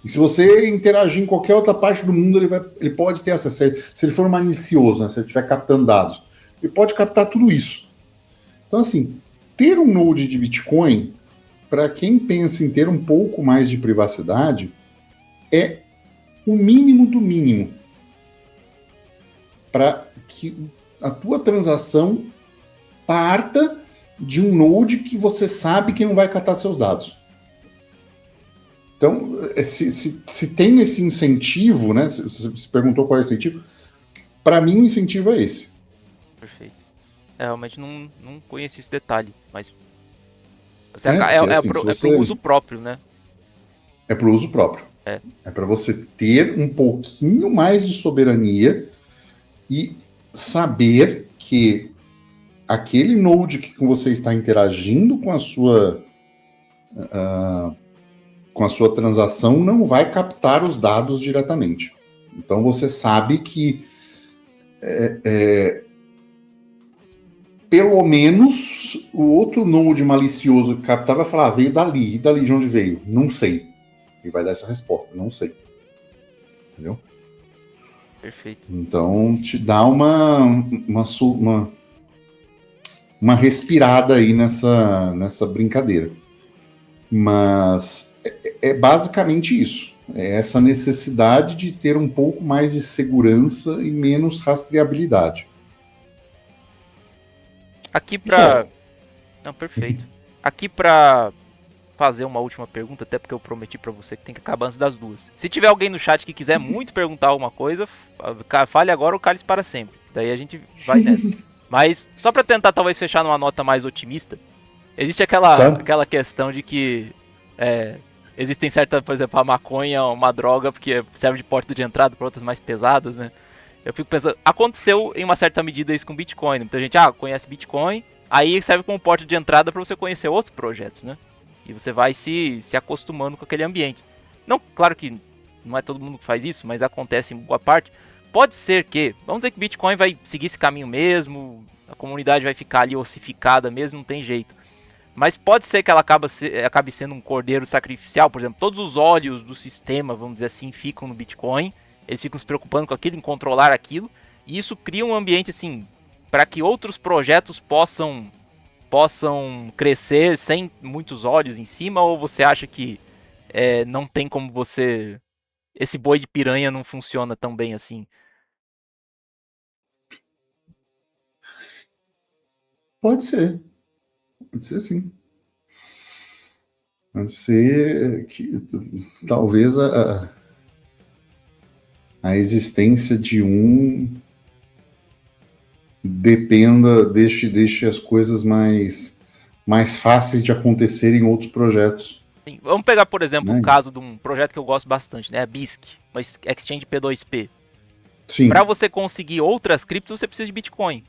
E se você interagir em qualquer outra parte do mundo, ele pode ter acesso. Se ele for malicioso, né, se ele estiver captando dados, ele pode captar tudo isso. Então, assim, ter um node de Bitcoin, para quem pensa em ter um pouco mais de privacidade, é o mínimo do mínimo. para que a tua transação parta de um node que você sabe que não vai catar seus dados. Então, se tem esse incentivo, né? Você perguntou qual é o incentivo, para mim o incentivo é esse. Perfeito. Realmente não conheci esse detalhe, mas pro uso próprio, né? É pro uso próprio. É para você ter um pouquinho mais de soberania e saber que aquele node que você está interagindo com a sua transação não vai captar os dados diretamente. Então você sabe que pelo menos o outro node malicioso que captar vai falar, veio dali. E dali de onde veio? Não sei. E vai dar essa resposta, não sei. Entendeu? Perfeito. Então te dá uma respirada aí nessa brincadeira. Mas é basicamente isso. É essa necessidade de ter um pouco mais de segurança e menos rastreabilidade. Aqui pra... Não, perfeito. Aqui pra fazer uma última pergunta, até porque eu prometi pra você que tem que acabar antes das 2. Se tiver alguém no chat que quiser muito perguntar alguma coisa, fale agora ou cale para sempre. Daí a gente vai nessa. Mas só pra tentar talvez fechar numa nota mais otimista, existe aquela questão de que existem certas, por exemplo, a maconha é uma droga porque serve de porta de entrada para outras mais pesadas, né? Eu fico pensando, aconteceu em uma certa medida isso com Bitcoin. Muita gente, conhece Bitcoin, aí serve como porta de entrada para você conhecer outros projetos, né? E você vai se acostumando com aquele ambiente. Não, claro que não é todo mundo que faz isso, mas acontece em boa parte. Pode ser que, vamos dizer que Bitcoin vai seguir esse caminho mesmo, a comunidade vai ficar ali ossificada mesmo, não tem jeito. Mas pode ser que ela acabe sendo um cordeiro sacrificial, por exemplo, todos os olhos do sistema, vamos dizer assim, ficam no Bitcoin, eles ficam se preocupando com aquilo, em controlar aquilo, e isso cria um ambiente assim, para que outros projetos possam crescer sem muitos olhos em cima, ou você acha que não tem como você... Esse boi de piranha não funciona tão bem assim? Pode ser sim. Pode ser que talvez a existência de um deixe as coisas mais fáceis de acontecer em outros projetos. Sim, vamos pegar, por exemplo, o caso de um projeto que eu gosto bastante, né? A BISC, uma exchange P2P. Para você conseguir outras criptos, você precisa de Bitcoin.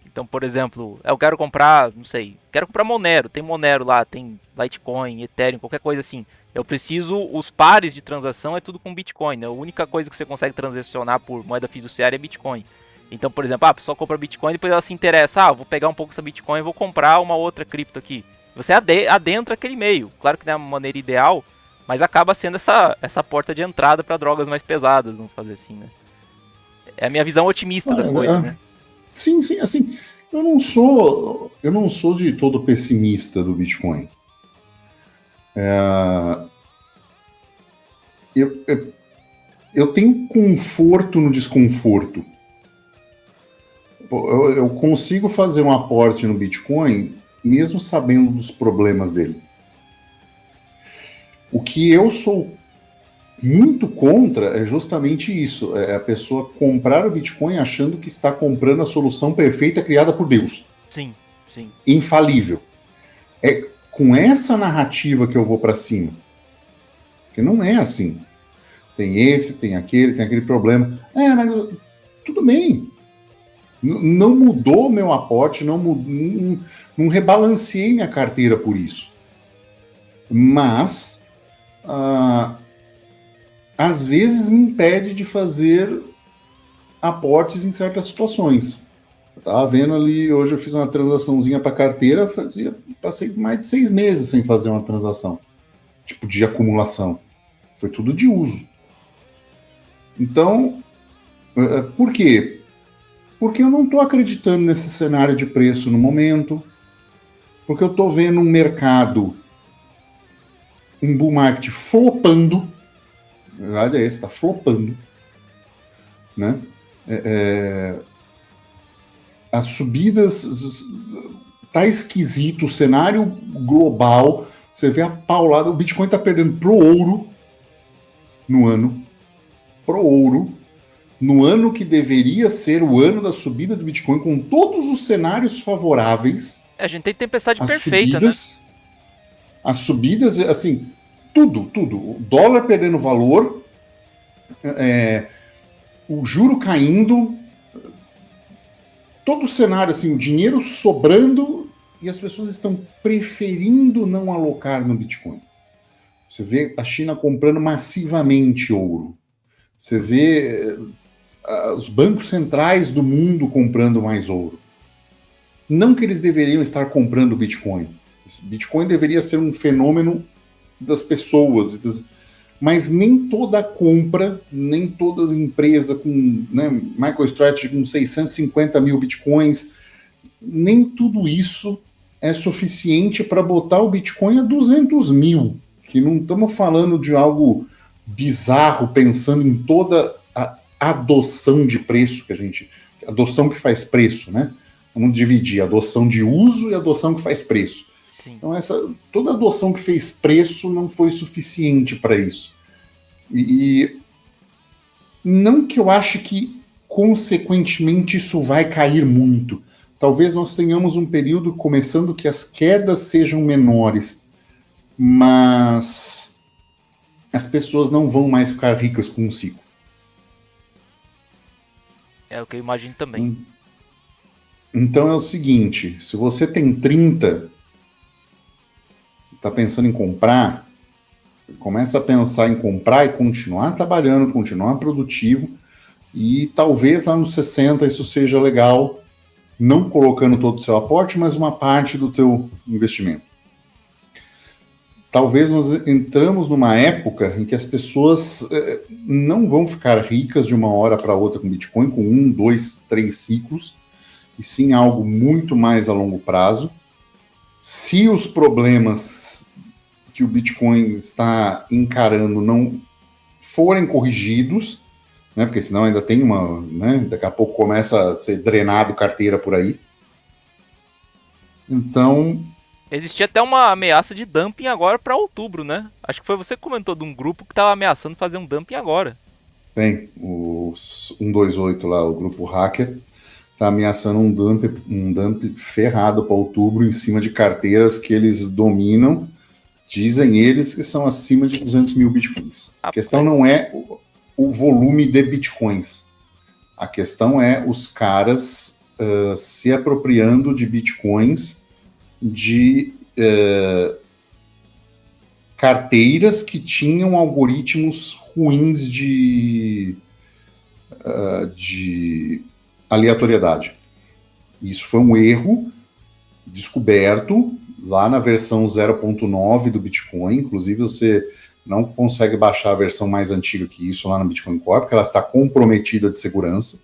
Então, por exemplo, eu quero comprar, não sei, quero comprar Monero, tem Monero lá, tem Litecoin, Ethereum, qualquer coisa assim. Eu preciso, os pares de transação é tudo com Bitcoin, né? A única coisa que você consegue transacionar por moeda fiduciária é Bitcoin. Então, por exemplo, a pessoa compra Bitcoin, depois ela se interessa, vou pegar um pouco dessa Bitcoin e vou comprar uma outra cripto aqui. Você adentra aquele meio. Claro que não é uma maneira ideal, mas acaba sendo essa porta de entrada para drogas mais pesadas, vamos fazer assim, né? É a minha visão otimista da coisa, né? Sim, assim, eu não sou de todo pessimista do Bitcoin. Eu tenho conforto no desconforto. Eu consigo fazer um aporte no Bitcoin mesmo sabendo dos problemas dele. O que eu sou muito contra é justamente isso, é a pessoa comprar o Bitcoin achando que está comprando a solução perfeita criada por Deus. Sim. Infalível. É com essa narrativa que eu vou para cima. Porque não é assim. Tem aquele problema. Mas tudo bem. Não mudou meu aporte, não rebalanceei minha carteira por isso. Mas às vezes me impede de fazer aportes em certas situações. Eu tava vendo ali, hoje eu fiz uma transaçãozinha para carteira, passei mais de 6 meses sem fazer uma transação, tipo de acumulação. Foi tudo de uso. Então, por quê? Porque eu não estou acreditando nesse cenário de preço no momento, porque eu estou vendo um mercado, um bull market flopando. Na verdade é esse, está flopando, né? as subidas, tá esquisito, o cenário global, você vê a paulada, o Bitcoin tá perdendo pro ouro no ano, no ano que deveria ser o ano da subida do Bitcoin, com todos os cenários favoráveis. A gente tem tempestade as perfeita, né? As subidas, assim, tudo. O dólar perdendo valor, o juro caindo, todo o cenário, assim, o dinheiro sobrando e as pessoas estão preferindo não alocar no Bitcoin. Você vê a China comprando massivamente ouro. Você vê os bancos centrais do mundo comprando mais ouro. Não que eles deveriam estar comprando Bitcoin. Bitcoin deveria ser um fenômeno das pessoas, mas nem toda compra, nem toda empresa com, né, MicroStrategy com 650 mil Bitcoins, nem tudo isso é suficiente para botar o Bitcoin a 200 mil, que não estamos falando de algo bizarro, pensando em toda a adoção de preço que a gente... Adoção que faz preço, né? Vamos dividir a adoção de uso e a adoção que faz preço. Sim. Então, toda adoção que fez preço não foi suficiente para isso. E não que eu ache que, consequentemente, isso vai cair muito. Talvez nós tenhamos um período começando que as quedas sejam menores, mas as pessoas não vão mais ficar ricas com um ciclo. É o que eu imagino também. Então é o seguinte, se você tem 30, está pensando em comprar, começa a pensar em comprar e continuar trabalhando, continuar produtivo, e talvez lá nos 60 isso seja legal, não colocando todo o seu aporte, mas uma parte do teu investimento. Talvez nós entramos numa época em que as pessoas não vão ficar ricas de uma hora para outra com Bitcoin, com 1, 2, 3 ciclos, e sim algo muito mais a longo prazo. Se os problemas que o Bitcoin está encarando não forem corrigidos, né, porque senão ainda tem uma... Né, daqui a pouco começa a ser drenado carteira por aí. Então... Existia até uma ameaça de dumping agora para outubro, né? Acho que foi você que comentou de um grupo que estava ameaçando fazer um dumping agora. Tem, o 128 lá, o grupo hacker, está ameaçando um dump ferrado para outubro em cima de carteiras que eles dominam. Dizem eles que são acima de 200 mil bitcoins. A questão não é o volume de bitcoins. A questão é os caras se apropriando de bitcoins de carteiras que tinham algoritmos ruins de aleatoriedade. Isso foi um erro descoberto lá na versão 0.9 do Bitcoin. Inclusive, você não consegue baixar a versão mais antiga que isso lá no Bitcoin Core, porque ela está comprometida de segurança,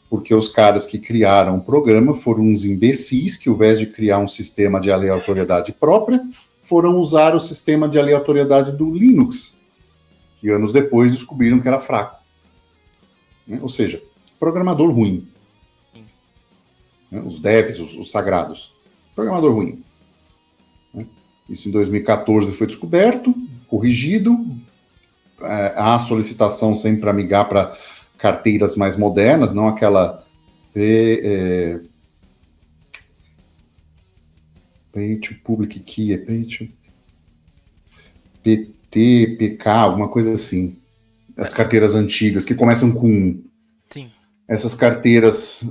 porque os caras que criaram o programa foram uns imbecis que, ao invés de criar um sistema de aleatoriedade própria, foram usar o sistema de aleatoriedade do Linux, que anos depois descobriram que era fraco. Ou seja, programador ruim. Os devs, os sagrados. Programador ruim. Isso em 2014 foi descoberto, corrigido. Há solicitação sempre para migrar para carteiras mais modernas, não aquela Pay to Public Key, Pay to PT, PK, alguma coisa assim. As carteiras antigas, que começam com 1. Sim. Essas carteiras,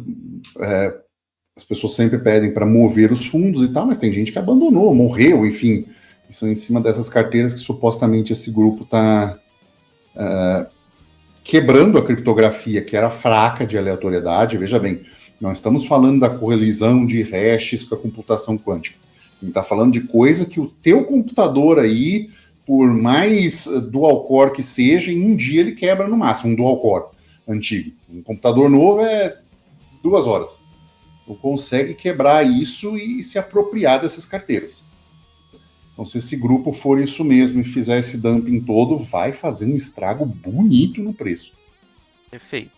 as pessoas sempre pedem para mover os fundos e tal, mas tem gente que abandonou, morreu, enfim. E são em cima dessas carteiras que supostamente esse grupo está quebrando a criptografia, que era fraca de aleatoriedade. Veja bem, não estamos falando da colisão de hashes com a computação quântica. A gente está falando de coisa que o teu computador aí, por mais dual core que seja, em um dia ele quebra no máximo, um dual core antigo. Um computador novo é 2 horas. Tu consegue quebrar isso e se apropriar dessas carteiras. Então, se esse grupo for isso mesmo e fizer esse dumping todo, vai fazer um estrago bonito no preço. Perfeito.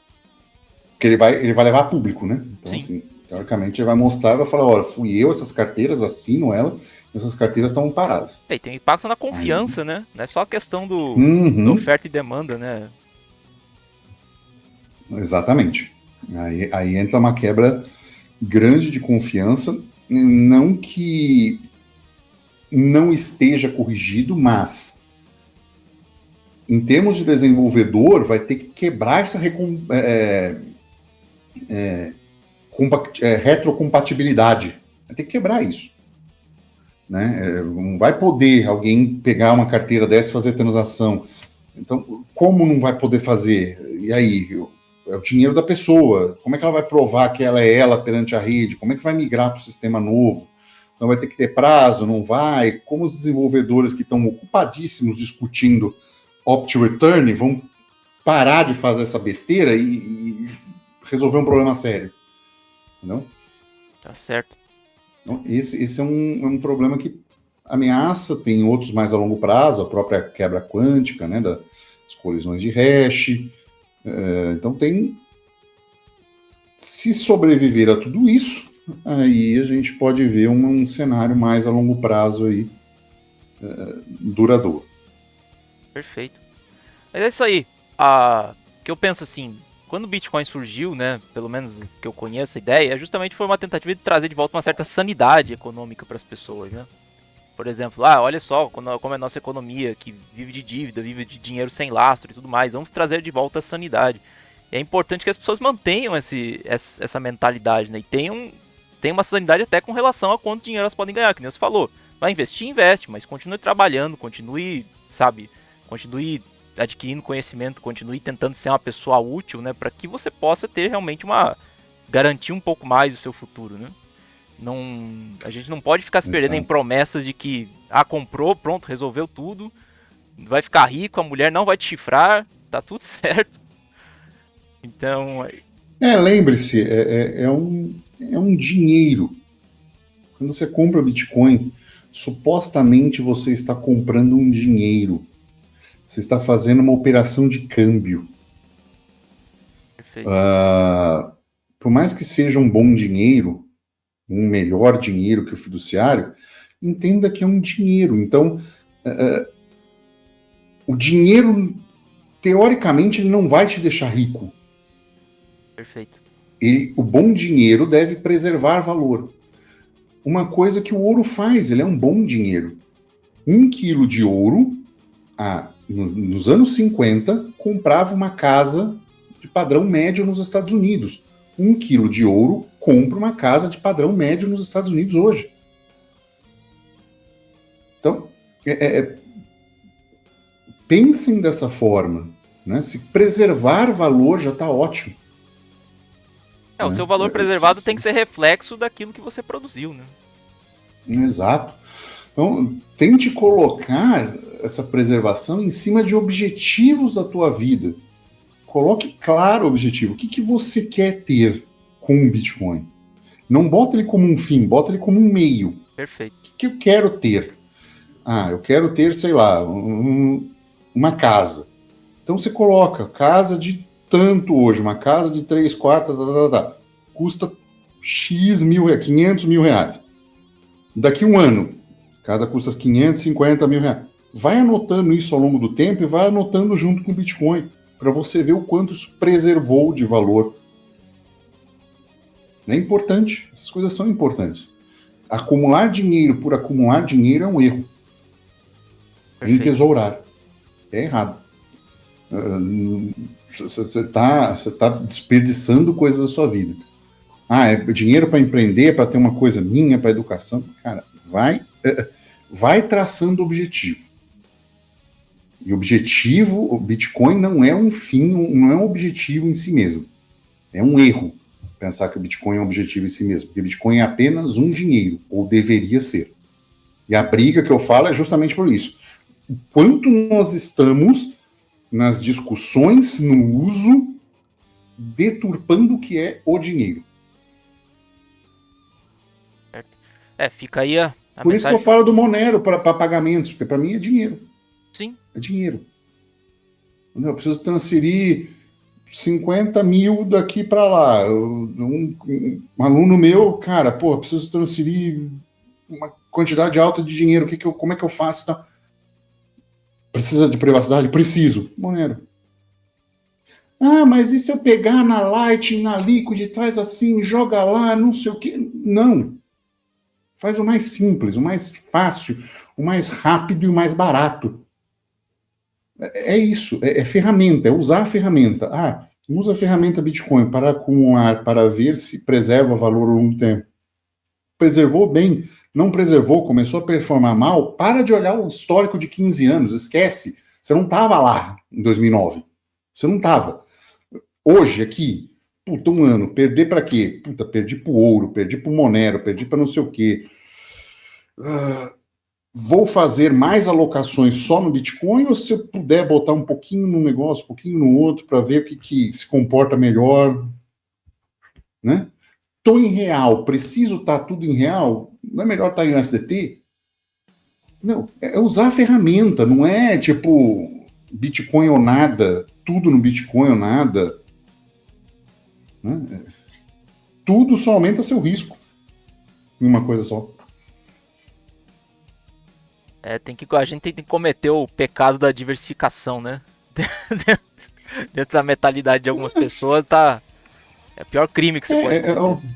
Porque ele vai levar a público, né? Então, sim. Assim, Teoricamente, ele vai mostrar e vai falar, olha, fui eu, essas carteiras, assino elas, essas carteiras estão paradas. E tem impacto na Aí, confiança, né? Não é só a questão da uhum, oferta e demanda, né? exatamente. Aí entra uma quebra grande de confiança, não que não esteja corrigido, mas em termos de desenvolvedor, vai ter que quebrar essa retrocompatibilidade. Vai ter que quebrar isso. Né? Não vai poder alguém pegar uma carteira dessa e fazer transação. Então, como não vai poder fazer? E aí? É o dinheiro da pessoa. Como é que ela vai provar que ela é ela perante a rede? Como é que vai migrar para o sistema novo? Então vai ter que ter prazo, não vai? Como os desenvolvedores que estão ocupadíssimos discutindo opt-return vão parar de fazer essa besteira e resolver um problema sério? Entendeu? Tá certo. Então, esse é um problema que ameaça, tem outros mais a longo prazo, a própria quebra quântica, né, das colisões de hash. Então tem, se sobreviver a tudo isso, aí a gente pode ver um cenário mais a longo prazo aí, duradouro. Perfeito. Mas é isso aí. Que eu penso assim, quando o Bitcoin surgiu, né, pelo menos que eu conheço a ideia, justamente foi uma tentativa de trazer de volta uma certa sanidade econômica para as pessoas, né? Por exemplo, olha só como é a nossa economia, que vive de dívida, vive de dinheiro sem lastro e tudo mais. Vamos trazer de volta a sanidade. E é importante que as pessoas mantenham essa mentalidade, né? E tenham uma sanidade até com relação a quanto dinheiro elas podem ganhar, que nem você falou. Vai investir, investe, mas continue trabalhando, continue, sabe, continue adquirindo conhecimento, continue tentando ser uma pessoa útil, né? Para que você possa ter realmente garantir um pouco mais do seu futuro, né? A gente não pode ficar se perdendo em promessas de que comprou, pronto, resolveu tudo, vai ficar rico, a mulher não vai te chifrar, tá tudo certo. Então, Lembre-se, é um dinheiro. Quando você compra Bitcoin, supostamente você está comprando um dinheiro. Você está fazendo uma operação de câmbio. perfeito. Por mais que seja um bom dinheiro, um melhor dinheiro que o fiduciário, entenda que é um dinheiro. Então, o dinheiro, teoricamente, ele não vai te deixar rico. Perfeito. O bom dinheiro deve preservar valor. Uma coisa que o ouro faz, ele é um bom dinheiro. 1 quilo de ouro, nos anos 50, comprava uma casa de padrão médio nos Estados Unidos. 1 quilo de ouro compra uma casa de padrão médio nos Estados Unidos hoje. Então, pensem dessa forma. Né? Se preservar valor já está ótimo. O seu valor preservado tem que ser reflexo daquilo que você produziu, né? Exato. Então, tente colocar essa preservação em cima de objetivos da tua vida. Coloque claro o objetivo. O que você quer ter com o Bitcoin? Não bota ele como um fim, bota ele como um meio. Perfeito. O que eu quero ter? Eu quero ter, sei lá, uma casa. Então você coloca casa de tanto hoje, uma casa de 3 quartos, custa X mil, 500 mil reais. Daqui um ano, a casa custa 550 mil reais. Vai anotando isso ao longo do tempo e vai anotando junto com o Bitcoin, para você ver o quanto isso preservou de valor. É importante, essas coisas são importantes. Acumular dinheiro por acumular dinheiro é um erro. Entesourar. É errado. Você está desperdiçando coisas da sua vida. É dinheiro para empreender, para ter uma coisa minha, para educação. Cara, vai traçando objetivo. E o Bitcoin não é um fim, não é um objetivo em si mesmo. É um erro pensar que o Bitcoin é um objetivo em si mesmo, porque o Bitcoin é apenas um dinheiro, ou deveria ser. E a briga que eu falo é justamente por isso. O quanto nós estamos nas discussões, no uso, deturpando o que é o dinheiro. Fica aí a Por mensagem... isso que eu falo do Monero para pagamentos, porque para mim é dinheiro. Sim. É dinheiro. Eu preciso transferir 50 mil daqui para lá. Um aluno meu, cara, pô, preciso transferir uma quantidade alta de dinheiro, como é que eu faço? Tá? Precisa de privacidade? Preciso. Monero. Ah, mas e se eu pegar na Lightning, na Liquid, traz assim, joga lá, não sei o quê? Não. Faz o mais simples, o mais fácil, o mais rápido e o mais barato. É isso, é ferramenta, é usar a ferramenta. Ah, usa a ferramenta Bitcoin para acumular, para ver se preserva valor ao longo do tempo. Preservou bem, não preservou, começou a performar mal, para de olhar o histórico de 15 anos, esquece. Você não estava lá em 2009. Você não estava. Hoje, aqui, puta, um ano, perder para quê? Puta, perdi para o ouro, perdi para o Monero, perdi para não sei o quê. Vou fazer mais alocações só no Bitcoin ou se eu puder botar um pouquinho num negócio, um pouquinho no outro, para ver o que se comporta melhor, né? Estou em real, preciso estar tudo em real? Não é melhor estar em USDT? Não, é usar a ferramenta, não é tipo Bitcoin ou nada, tudo no Bitcoin ou nada. Né? Tudo só aumenta seu risco em uma coisa só. A gente tem que cometer o pecado da diversificação, né? Dentro da mentalidade de algumas pessoas, tá. É o pior crime que você pode cometer.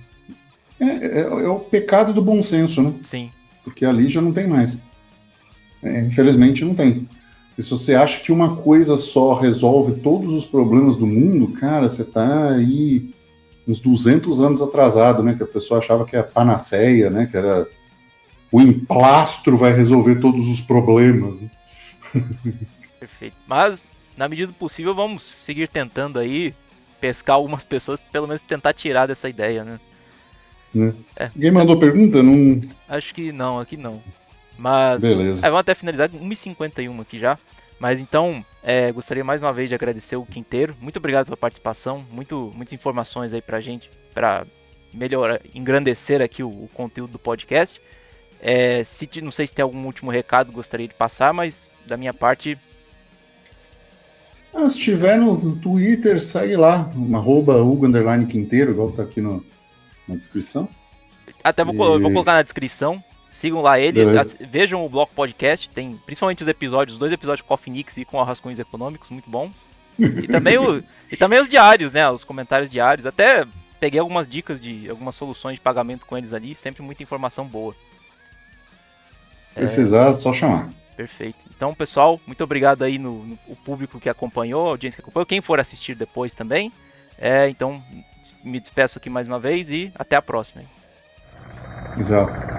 É o pecado do bom senso, né? Sim. Porque ali já não tem mais. Infelizmente não tem. E se você acha que uma coisa só resolve todos os problemas do mundo, cara, você tá aí uns 200 anos atrasado, né? Que a pessoa achava que a panaceia, né? Que era o emplastro vai resolver todos os problemas. Né? Perfeito. Mas, na medida do possível, vamos seguir tentando aí pescar algumas pessoas, pelo menos tentar tirar dessa ideia, né? Né? Alguém mandou pergunta? Não... Acho que não, aqui não. Mas, beleza. Vamos até finalizar, 1h51 aqui já. Mas então, gostaria mais uma vez de agradecer o Quinteiro. Muito obrigado pela participação, muitas informações aí pra gente, pra melhorar, engrandecer aqui o conteúdo do podcast. Não sei se tem algum último recado que gostaria de passar, mas da minha parte... Se tiver no Twitter, segue lá, @Hugo_Quinteiro, igual tá aqui na descrição. Até vou colocar na descrição. Sigam lá ele, vejam o Bloco Podcast, tem principalmente os episódios, 2 episódios com o Phoenix e com Rascunhos Econômicos, muito bons. E também os diários, né, os comentários diários. Até peguei algumas dicas de algumas soluções de pagamento com eles ali, sempre muita informação boa. Precisar, só chamar. Perfeito. Então, pessoal, muito obrigado aí no público que acompanhou, a audiência que acompanhou, quem for assistir depois também. Então, me despeço aqui mais uma vez e até a próxima. Já.